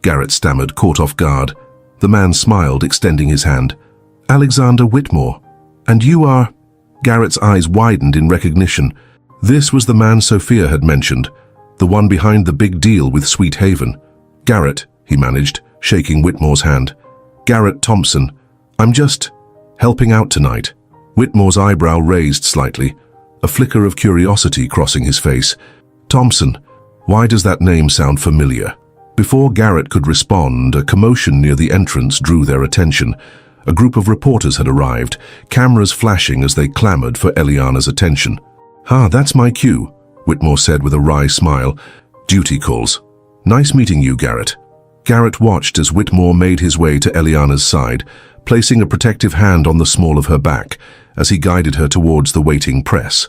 Speaker 1: Garrett stammered, caught off guard. The man smiled, extending his hand. "Alexander Whitmore. And you are—" Garrett's eyes widened in recognition. This was the man Sophia had mentioned, the one behind the big deal with Sweet Haven. "Garrett," he managed, shaking Whitmore's hand. "Garrett Thompson. I'm just helping out tonight." Whitmore's eyebrow raised slightly, a flicker of curiosity crossing his face. Thompson, why does that name sound familiar? Before Garrett could respond, a commotion near the entrance drew their attention. A group of reporters had arrived, cameras flashing as they clamored for Eliana's attention. That's my cue, Whitmore said with a wry smile. Duty calls. Nice meeting you, Garrett. Garrett watched as Whitmore made his way to Eliana's side, placing a protective hand on the small of her back as he guided her towards the waiting press.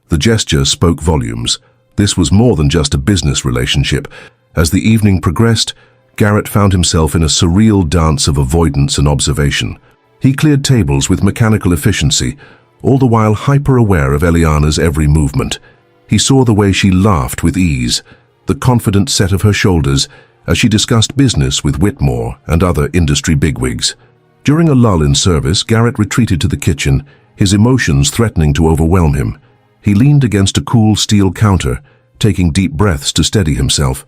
Speaker 1: The gesture spoke volumes. This was more than just a business relationship. As the evening progressed, Garrett found himself in a surreal dance of avoidance and observation. He cleared tables with mechanical efficiency, all the while hyper-aware of Eliana's every movement. He saw the way she laughed with ease, the confident set of her shoulders as she discussed business with Whitmore and other industry bigwigs. During a lull in service, Garrett retreated to the kitchen, his emotions threatening to overwhelm him. He leaned against a cool steel counter, taking deep breaths to steady himself.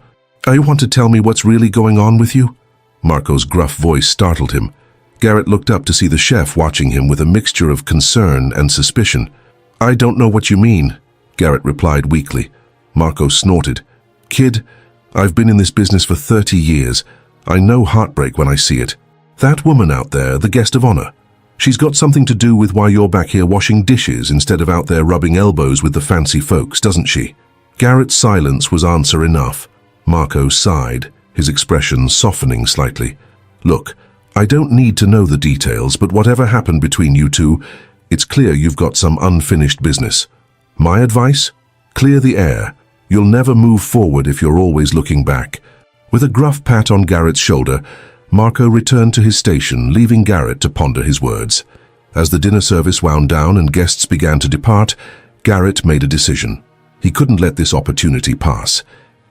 Speaker 1: You want to tell me what's really going on with you? Marco's gruff voice startled him. Garrett looked up to see the chef watching him with a mixture of concern and suspicion. I don't know what you mean, Garrett replied weakly. Marco snorted. Kid, I've been in this business for 30 years. I know heartbreak when I see it. That woman out there, the guest of honor, she's got something to do with why you're back here washing dishes instead of out there rubbing elbows with the fancy folks, doesn't she? Garrett's silence was answer enough. Marco sighed, his expression softening slightly. Look, I don't need to know the details, but whatever happened between you two, it's clear you've got some unfinished business. My advice? Clear the air. You'll never move forward if you're always looking back. With a gruff pat on Garrett's shoulder, Marco returned to his station, leaving Garrett to ponder his words. As the dinner service wound down and guests began to depart, Garrett made a decision. He couldn't let this opportunity pass.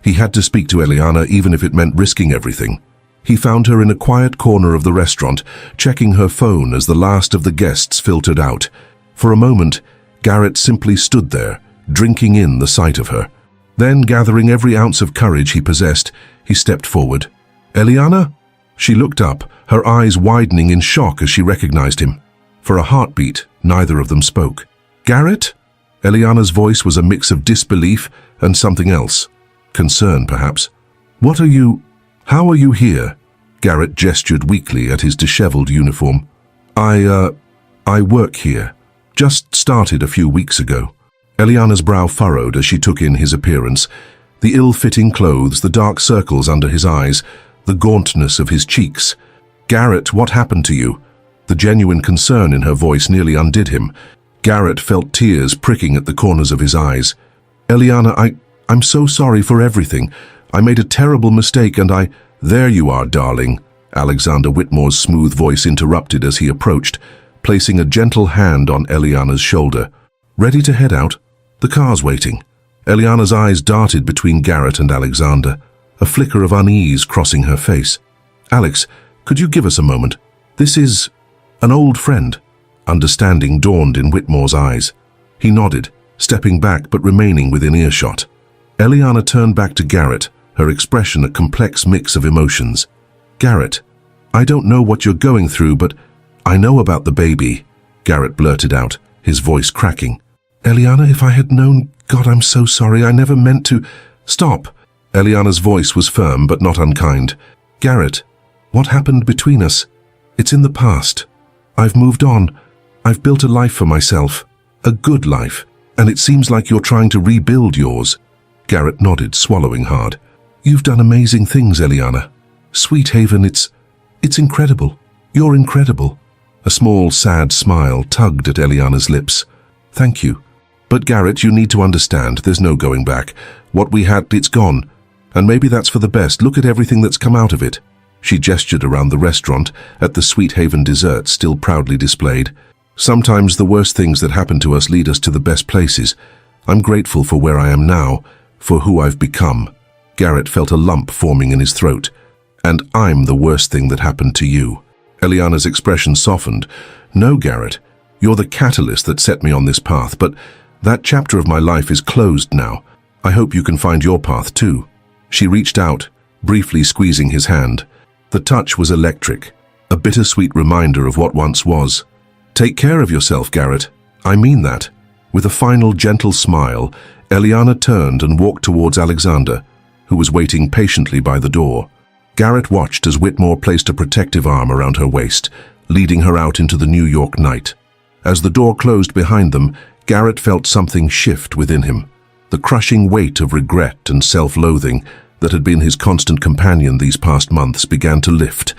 Speaker 1: He had to speak to Eliana even if it meant risking everything. He found her in a quiet corner of the restaurant, checking her phone as the last of the guests filtered out. For a moment, Garrett simply stood there, drinking in the sight of her. Then, gathering every ounce of courage he possessed, he stepped forward. Eliana? She looked up, her eyes widening in shock as she recognized him. For a heartbeat, neither of them spoke. Garrett? Eliana's voice was a mix of disbelief and something else. Concern, perhaps. How are you here? Garrett gestured weakly at his disheveled uniform. I work here. Just started a few weeks ago. Eliana's brow furrowed as she took in his appearance. The ill-fitting clothes, the dark circles under his eyes, the gauntness of his cheeks. Garrett, what happened to you? The genuine concern in her voice nearly undid him. Garrett felt tears pricking at the corners of his eyes. Eliana, I'm so sorry for everything. I made a terrible mistake and There you are, darling, Alexander Whitmore's smooth voice interrupted as he approached, placing a gentle hand on Eliana's shoulder. Ready to head out? The car's waiting. Eliana's eyes darted between Garrett and Alexander, a flicker of unease crossing her face. Alex, could you give us a moment? This is an old friend. Understanding dawned in Whitmore's eyes. He nodded, stepping back but remaining within earshot. Eliana turned back to Garrett, her expression a complex mix of emotions. Garrett, I don't know what you're going through, but I know about the baby, Garrett blurted out, his voice cracking. Eliana, if I had known, God, I'm so sorry, I never meant to. Stop. Eliana's voice was firm but not unkind. Garrett, what happened between us? It's in the past. I've moved on. I've built a life for myself. A good life. And it seems like you're trying to rebuild yours. Garrett nodded, swallowing hard. You've done amazing things, Eliana. Sweet Haven, it's incredible. You're incredible. A small, sad smile tugged at Eliana's lips. Thank you. But Garrett, you need to understand, there's no going back. What we had, it's gone. And maybe that's for the best. Look at everything that's come out of it. She gestured around the restaurant, at the Sweet Haven desserts still proudly displayed. Sometimes the worst things that happen to us lead us to the best places. I'm grateful for where I am now, for who I've become. Garrett felt a lump forming in his throat. And I'm the worst thing that happened to you. Eliana's expression softened. No, Garrett, you're the catalyst that set me on this path, but that chapter of my life is closed now. I hope you can find your path too. She reached out, briefly squeezing his hand. The touch was electric, a bittersweet reminder of what once was. Take care of yourself, Garrett. I mean that. With a final gentle smile, Eliana turned and walked towards Alexander, who was waiting patiently by the door. Garrett watched as Whitmore placed a protective arm around her waist, leading her out into the New York night. As the door closed behind them, Garrett felt something shift within him. The crushing weight of regret and self-loathing that had been his constant companion these past months began to lift,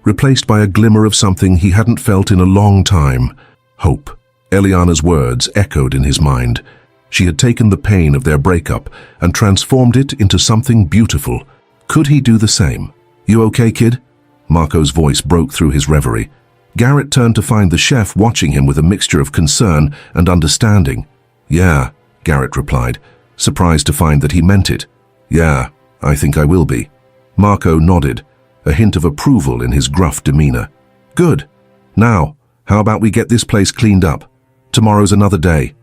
Speaker 1: replaced by a glimmer of something he hadn't felt in a long time: hope. Eliana's words echoed in his mind. She had taken the pain of their breakup and transformed it into something beautiful. Could he do the same? "You okay, kid?" Marco's voice broke through his reverie. Garrett turned to find the chef watching him with a mixture of concern and understanding. "Yeah," Garrett replied, surprised to find that he meant it. "Yeah, I think I will be." Marco nodded, a hint of approval in his gruff demeanor. "Good. Now, how about we get this place cleaned up? Tomorrow's another day."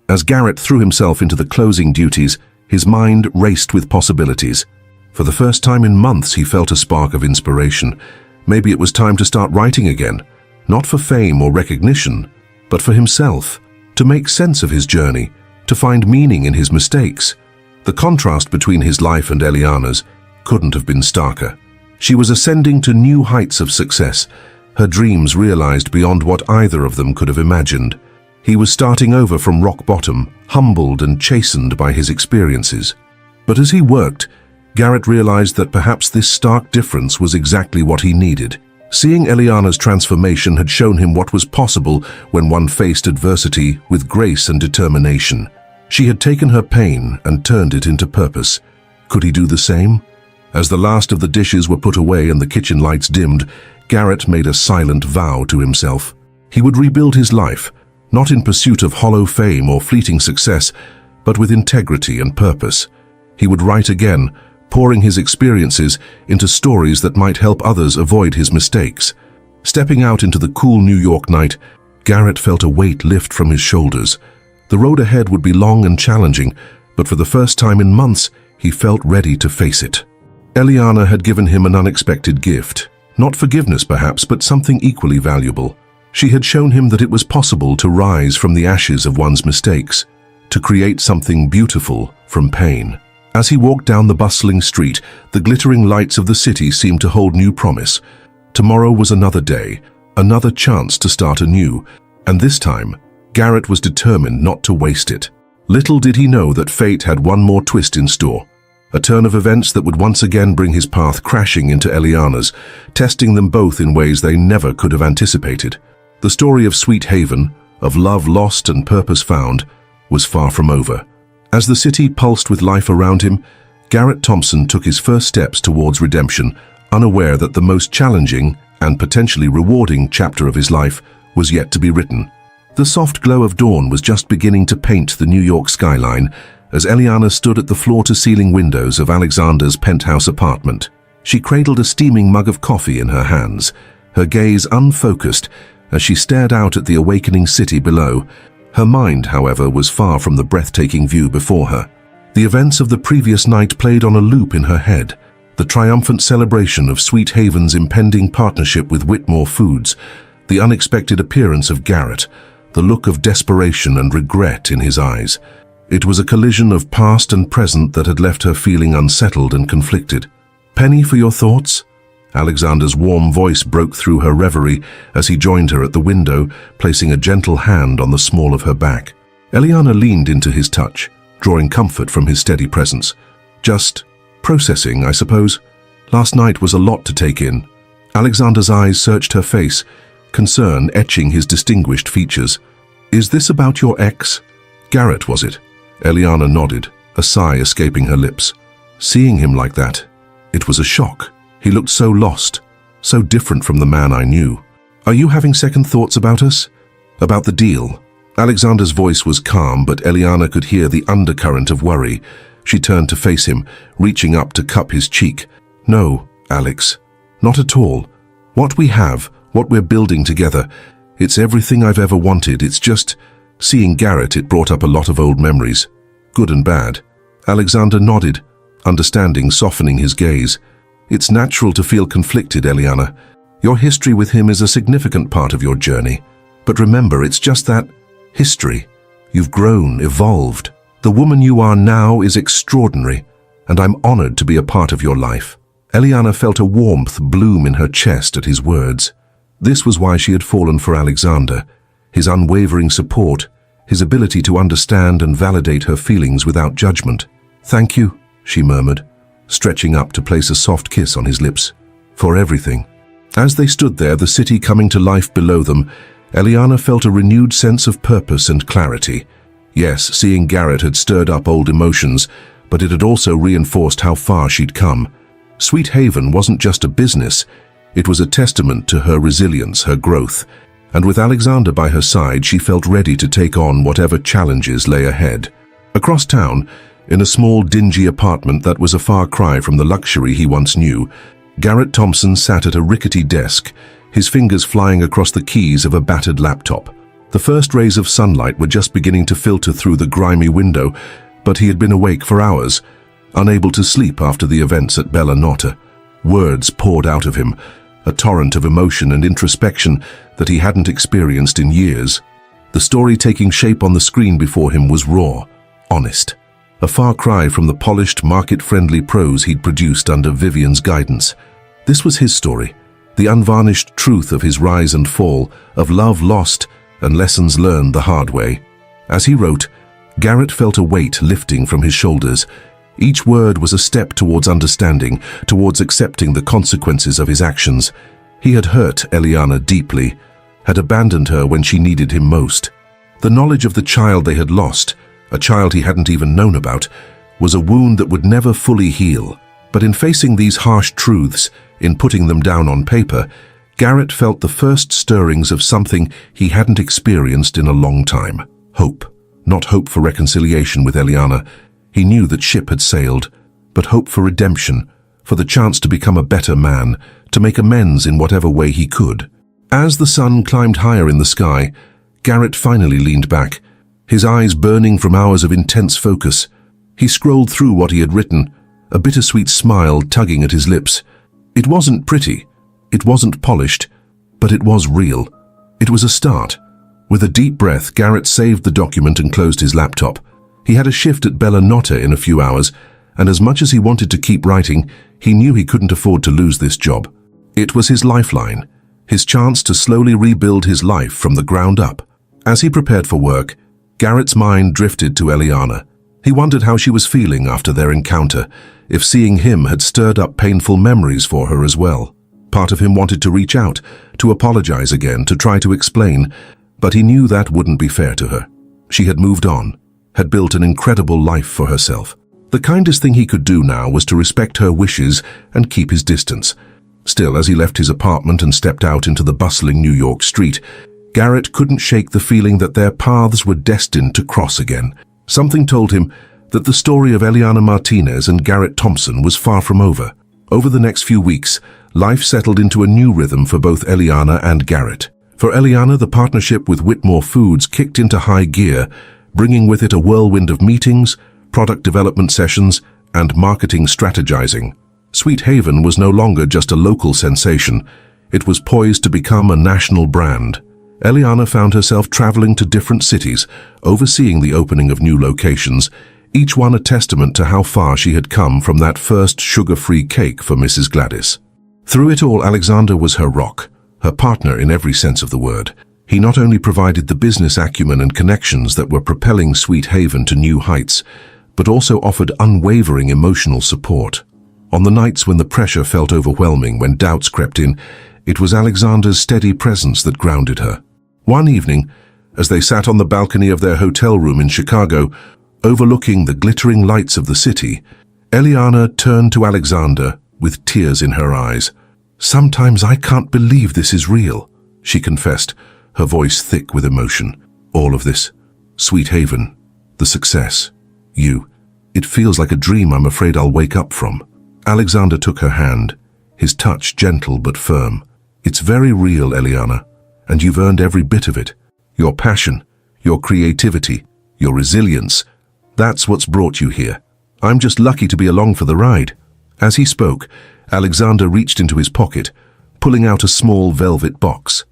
Speaker 1: As Garrett threw himself into the closing duties, his mind raced with possibilities. For the first time in months, he felt a spark of inspiration. Maybe it was time to start writing again, not for fame or recognition, but for himself, to make sense of his journey, to find meaning in his mistakes. The contrast between his life and Eliana's couldn't have been starker. She was ascending to new heights of success, her dreams realized beyond what either of them could have imagined. He was starting over from rock bottom, humbled and chastened by his experiences. But as he worked, Garrett realized that perhaps this stark difference was exactly what he needed. Seeing Eliana's transformation had shown him what was possible when one faced adversity with grace and determination. She had taken her pain and turned it into purpose. Could he do the same? As the last of the dishes were put away and the kitchen lights dimmed, Garrett made a silent vow to himself. He would rebuild his life, not in pursuit of hollow fame or fleeting success, but with integrity and purpose. He would write again, pouring his experiences into stories that might help others avoid his mistakes. Stepping out into the cool New York night, Garrett felt a weight lift from his shoulders. The road ahead would be long and challenging, but for the first time in months, he felt ready to face it. Eliana had given him an unexpected gift. Not forgiveness perhaps, but something equally valuable. She had shown him that it was possible to rise from the ashes of one's mistakes, to create something beautiful from pain. As he walked down the bustling street, the glittering lights of the city seemed to hold new promise. Tomorrow was another day, another chance to start anew, and this time, Garrett was determined not to waste it. Little did he know that fate had one more twist in store, a turn of events that would once again bring his path crashing into Eliana's, testing them both in ways they never could have anticipated. The story of Sweet Haven, of love lost and purpose found, was far from over. As the city pulsed with life around him, Garrett Thompson took his first steps towards redemption, unaware that the most challenging and potentially rewarding chapter of his life was yet to be written. The soft glow of dawn was just beginning to paint the New York skyline as Eliana stood at the floor-to-ceiling windows of Alexander's penthouse apartment. She cradled a steaming mug of coffee in her hands, her gaze unfocused as she stared out at the awakening city below. Her mind, however, was far from the breathtaking view before her. The events of the previous night played on a loop in her head. The triumphant celebration of Sweet Haven's impending partnership with Whitmore Foods, the unexpected appearance of Garrett, the look of desperation and regret in his eyes. It was a collision of past and present that had left her feeling unsettled and conflicted. "Penny, for your thoughts?" Alexander's warm voice broke through her reverie as he joined her at the window, placing a gentle hand on the small of her back. Eliana leaned into his touch, drawing comfort from his steady presence. "Just processing, I suppose. Last night was a lot to take in." Alexander's eyes searched her face, concern etching his distinguished features. "Is this about your ex? Garrett, was it?" Eliana nodded, a sigh escaping her lips. Seeing him like that, it was a shock. He looked so lost, so different from the man I knew. "Are you having second thoughts about us? About the deal?" Alexander's voice was calm, but Eliana could hear the undercurrent of worry. She turned to face him, reaching up to cup his cheek. "No, Alex, not at all. What we have, what we're building together, it's everything I've ever wanted. It's just, seeing Garrett, it brought up a lot of old memories, good and bad." Alexander nodded, understanding softening his gaze. "It's natural to feel conflicted, Eliana. Your history with him is a significant part of your journey. But remember, it's just that history. You've grown, evolved. The woman you are now is extraordinary, and I'm honored to be a part of your life." Eliana felt a warmth bloom in her chest at his words. This was why she had fallen for Alexander: his unwavering support, his ability to understand and validate her feelings without judgment. "Thank you," she murmured, stretching up to place a soft kiss on his lips. "For everything." As they stood there, the city coming to life below them, Eliana felt a renewed sense of purpose and clarity. Yes, seeing Garrett had stirred up old emotions, but it had also reinforced how far she'd come. Sweet Haven wasn't just a business, it was a testament to her resilience, her growth, and with Alexander by her side, she felt ready to take on whatever challenges lay ahead. Across town, in a small, dingy apartment that was a far cry from the luxury he once knew, Garrett Thompson sat at a rickety desk, his fingers flying across the keys of a battered laptop. The first rays of sunlight were just beginning to filter through the grimy window, but he had been awake for hours, unable to sleep after the events at Bella Notte. Words poured out of him, a torrent of emotion and introspection that he hadn't experienced in years. The story taking shape on the screen before him was raw, honest, a far cry from the polished, market-friendly prose he'd produced under Vivian's guidance. This was his story, the unvarnished truth of his rise and fall, of love lost and lessons learned the hard way. As he wrote, Garrett felt a weight lifting from his shoulders. Each word was a step towards understanding, towards accepting the consequences of his actions. He had hurt Eliana deeply, had abandoned her when she needed him most. The knowledge of the child they had lost, a child he hadn't even known about, was a wound that would never fully heal. But in facing these harsh truths, in putting them down on paper, Garrett felt the first stirrings of something he hadn't experienced in a long time. Hope. Not hope for reconciliation with Eliana. He knew that ship had sailed, but hope for redemption, for the chance to become a better man, to make amends in whatever way he could. As the sun climbed higher in the sky, Garrett finally leaned back, his eyes burning from hours of intense focus. He scrolled through what he had written, a bittersweet smile tugging at his lips. It wasn't pretty, it wasn't polished, but it was real. It was a start. With a deep breath, Garrett saved the document and closed his laptop. He had a shift at Bella Notte in a few hours, and as much as he wanted to keep writing, he knew he couldn't afford to lose this job. It was his lifeline, his chance to slowly rebuild his life from the ground up. As he prepared for work, Garrett's mind drifted to Eliana. He wondered how she was feeling after their encounter, if seeing him had stirred up painful memories for her as well. Part of him wanted to reach out, to apologize again, to try to explain, but he knew that wouldn't be fair to her. She had moved on, had built an incredible life for herself. The kindest thing he could do now was to respect her wishes and keep his distance. Still, as he left his apartment and stepped out into the bustling New York street, Garrett couldn't shake the feeling that their paths were destined to cross again. Something told him that the story of Eliana Martinez and Garrett Thompson was far from over. Over the next few weeks, life settled into a new rhythm for both Eliana and Garrett. For Eliana, the partnership with Whitmore Foods kicked into high gear, bringing with it a whirlwind of meetings, product development sessions, and marketing strategizing. Sweet Haven was no longer just a local sensation. It was poised to become a national brand. Eliana found herself traveling to different cities, overseeing the opening of new locations, each one a testament to how far she had come from that first sugar-free cake for Mrs. Gladys. Through it all, Alexander was her rock, her partner in every sense of the word. He not only provided the business acumen and connections that were propelling Sweet Haven to new heights, but also offered unwavering emotional support. On the nights when the pressure felt overwhelming, when doubts crept in, it was Alexander's steady presence that grounded her. One evening, as they sat on the balcony of their hotel room in Chicago, overlooking the glittering lights of the city, Eliana turned to Alexander with tears in her eyes. "Sometimes I can't believe this is real," she confessed, her voice thick with emotion. "All of this. Sweet Haven. The success. You. It feels like a dream I'm afraid I'll wake up from." Alexander took her hand, his touch gentle but firm. "It's very real, Eliana, and you've earned every bit of it. Your passion, your creativity, your resilience. That's what's brought you here. I'm just lucky to be along for the ride." As he spoke, Alexander reached into his pocket, pulling out a small velvet box.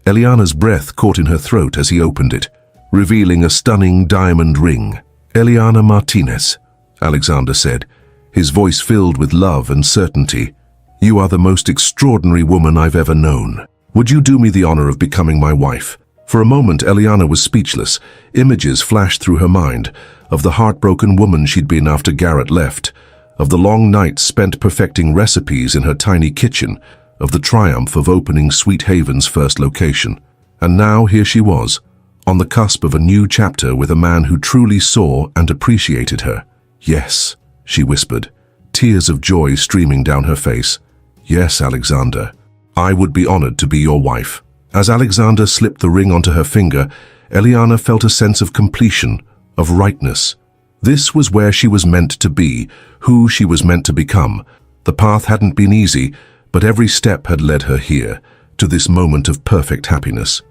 Speaker 1: Eliana's breath caught in her throat as he opened it. revealing a stunning diamond ring. "Eliana Martinez," Alexander said, his voice filled with love and certainty. "You are the most extraordinary woman I've ever known. Would you do me the honor of becoming my wife?" For a moment, Eliana was speechless. Images flashed through her mind of the heartbroken woman she'd been after Garrett left, of the long nights spent perfecting recipes in her tiny kitchen, of the triumph of opening Sweet Haven's first location. And now here she was, on the cusp of a new chapter with a man who truly saw and appreciated her. "Yes," she whispered, tears of joy streaming down her face. "Yes, Alexander, I would be honored to be your wife." As Alexander slipped the ring onto her finger, Eliana felt a sense of completion, of rightness. This was where she was meant to be, who she was meant to become. The path hadn't been easy, but every step had led her here, to this moment of perfect happiness.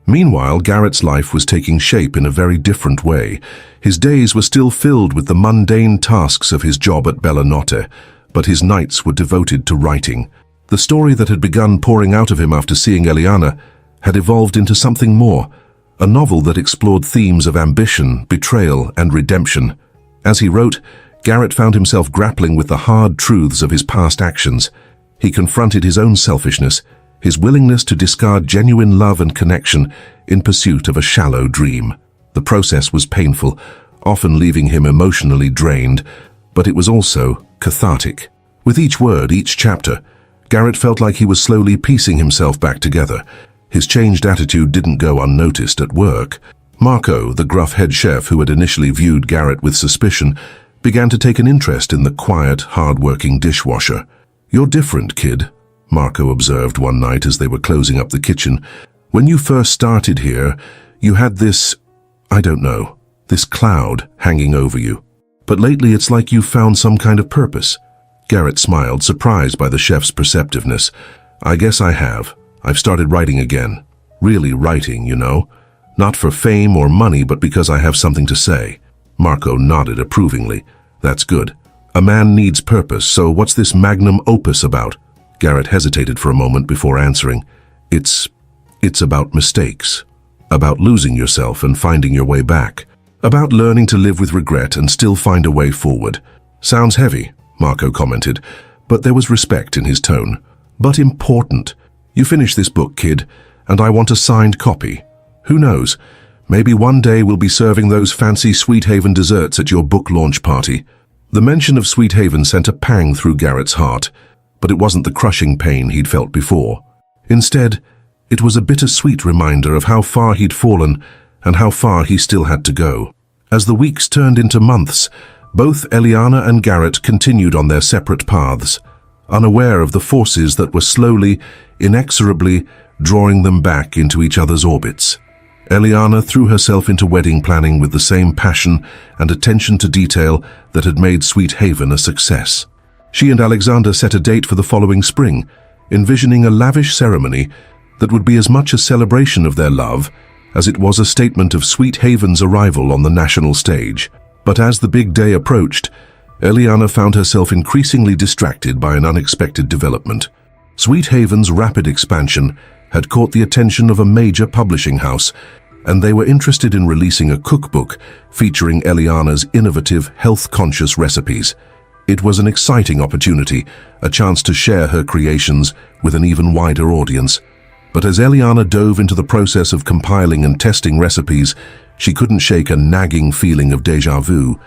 Speaker 1: Meanwhile, Garrett's life was taking shape in a very different way. His days were still filled with the mundane tasks of his job at Bellanotte, but his nights were devoted to writing. The story that had begun pouring out of him after seeing Eliana had evolved into something more, a novel that explored themes of ambition, betrayal, and redemption. As he wrote, Garrett found himself grappling with the hard truths of his past actions. He confronted his own selfishness, his willingness to discard genuine love and connection in pursuit of a shallow dream. The process was painful, often leaving him emotionally drained, but it was also cathartic. With each word, each chapter, Garrett felt like he was slowly piecing himself back together. His changed attitude didn't go unnoticed at work. Marco, the gruff head chef who had initially viewed Garrett with suspicion, began to take an interest in the quiet, hard-working dishwasher. "You're different, kid," Marco observed one night as they were closing up the kitchen. "When you first started here, you had this, I don't know, this cloud hanging over you. But lately it's like you've found some kind of purpose." Garrett smiled, surprised by the chef's perceptiveness. "I guess I have. I've started writing again. Really writing, you know. Not for fame or money, but because I have something to say." Marco nodded approvingly. "That's good. A man needs purpose, so what's this magnum opus about?" Garrett hesitated for a moment before answering. It's about mistakes. About losing yourself and finding your way back. About learning to live with regret and still find a way forward." "Sounds heavy," Marco commented, but there was respect in his tone. "But important. You finish this book, kid, and I want a signed copy. Who knows, maybe one day we'll be serving those fancy Sweet Haven desserts at your book launch party." The mention of Sweet Haven sent a pang through Garrett's heart, but it wasn't the crushing pain he'd felt before. Instead, it was a bittersweet reminder of how far he'd fallen and how far he still had to go. As the weeks turned into months, both Eliana and Garrett continued on their separate paths, unaware of the forces that were slowly, inexorably drawing them back into each other's orbits. Eliana threw herself into wedding planning with the same passion and attention to detail that had made Sweet Haven a success. She and Alexander set a date for the following spring, envisioning a lavish ceremony that would be as much a celebration of their love as it was a statement of Sweet Haven's arrival on the national stage. But as the big day approached, Eliana found herself increasingly distracted by an unexpected development. Sweet Haven's rapid expansion had caught the attention of a major publishing house, and they were interested in releasing a cookbook featuring Eliana's innovative, health-conscious recipes. It was an exciting opportunity, a chance to share her creations with an even wider audience. But as Eliana dove into the process of compiling and testing recipes, she couldn't shake a nagging feeling of déjà vu.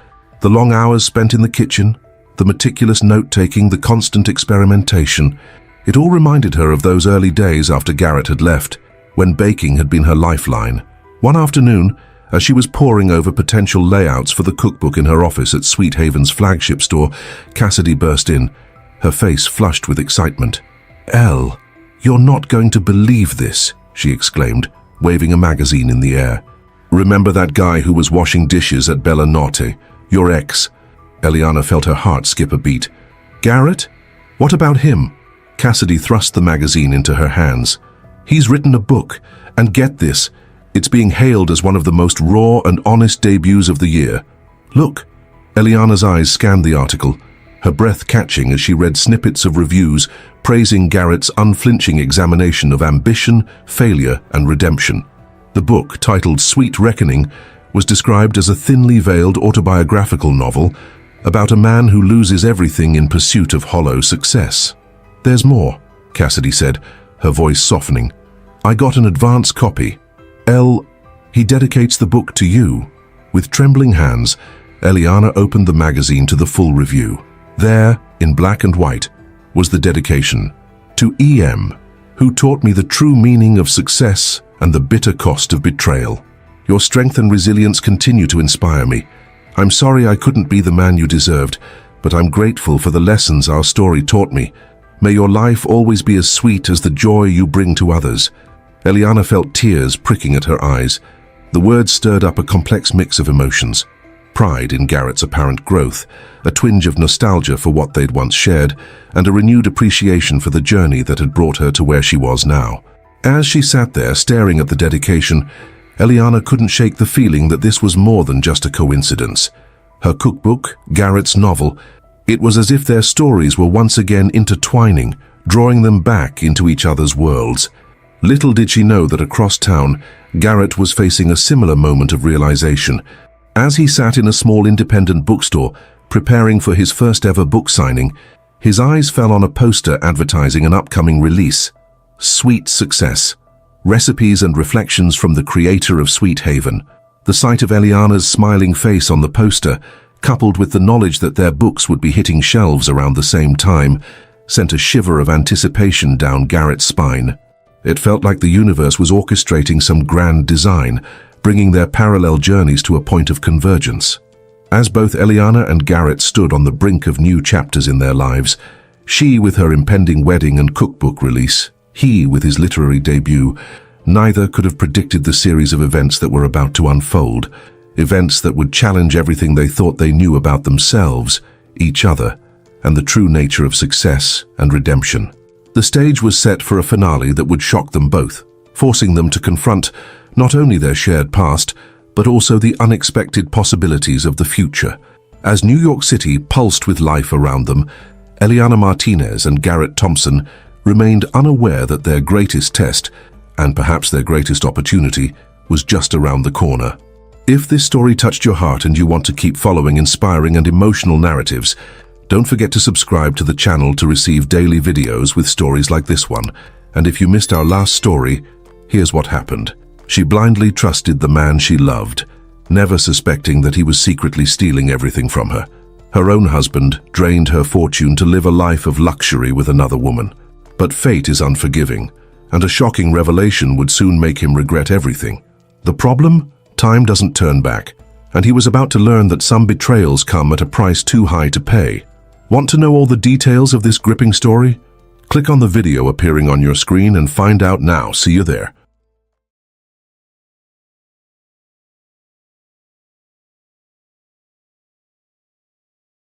Speaker 1: The long hours spent in the kitchen, the meticulous note-taking, the constant experimentation, it all reminded her of those early days after Garrett had left, when baking had been her lifeline. One afternoon, as she was poring over potential layouts for the cookbook in her office at Sweet Haven's flagship store, Cassidy burst in, her face flushed with excitement. "Elle, you're not going to believe this," she exclaimed, waving a magazine in the air. "Remember that guy who was washing dishes at Bellanotte? Your ex?" Eliana felt her heart skip a beat. "Garrett? What about him?" Cassidy thrust the magazine into her hands. "He's written a book, and get this, it's being hailed as one of the most raw and honest debuts of the year. Look." Eliana's eyes scanned the article, her breath catching as she read snippets of reviews praising Garrett's unflinching examination of ambition, failure, and redemption. The book, titled Sweet Reckoning, was described as a thinly veiled autobiographical novel about a man who loses everything in pursuit of hollow success. "There's more," Cassidy said, her voice softening. "I got an advance copy. He dedicates the book to you." With trembling hands, Eliana opened the magazine to the full review. There, in black and white, was the dedication. "To E.M., who taught me the true meaning of success and the bitter cost of betrayal. Your strength and resilience continue to inspire me. I'm sorry I couldn't be the man you deserved, but I'm grateful for the lessons our story taught me. May your life always be as sweet as the joy you bring to others." Eliana felt tears pricking at her eyes. The words stirred up a complex mix of emotions. Pride in Garrett's apparent growth, a twinge of nostalgia for what they'd once shared, and a renewed appreciation for the journey that had brought her to where she was now. As she sat there staring at the dedication, Eliana couldn't shake the feeling that this was more than just a coincidence. Her cookbook, Garrett's novel, it was as if their stories were once again intertwining, drawing them back into each other's worlds. Little did she know that across town, Garrett was facing a similar moment of realization. As he sat in a small independent bookstore, preparing for his first ever book signing, his eyes fell on a poster advertising an upcoming release, Sweet Success, Recipes and Reflections from the Creator of Sweet Haven. The sight of Eliana's smiling face on the poster, coupled with the knowledge that their books would be hitting shelves around the same time, sent a shiver of anticipation down Garrett's spine. It felt like the universe was orchestrating some grand design, bringing their parallel journeys to a point of convergence. As both Eliana and Garrett stood on the brink of new chapters in their lives, she with her impending wedding and cookbook release, he with his literary debut, neither could have predicted the series of events that were about to unfold, events that would challenge everything they thought they knew about themselves, each other, and the true nature of success and redemption. The stage was set for a finale that would shock them both, forcing them to confront not only their shared past, but also the unexpected possibilities of the future. As New York City pulsed with life around them, Eliana Martinez and Garrett Thompson remained unaware that their greatest test, and perhaps their greatest opportunity, was just around the corner. If this story touched your heart and you want to keep following inspiring and emotional narratives, don't forget to subscribe to the channel to receive daily videos with stories like this one. And if you missed our last story, here's what happened. She blindly trusted the man she loved, never suspecting that he was secretly stealing everything from her. Her own husband drained her fortune to live a life of luxury with another woman. But fate is unforgiving, and a shocking revelation would soon make him regret everything. The problem? Time doesn't turn back, and he was about to learn that some betrayals come at a price too high to pay. Want to know all the details of this gripping story? Click on the video appearing on your screen and find out now. See you there.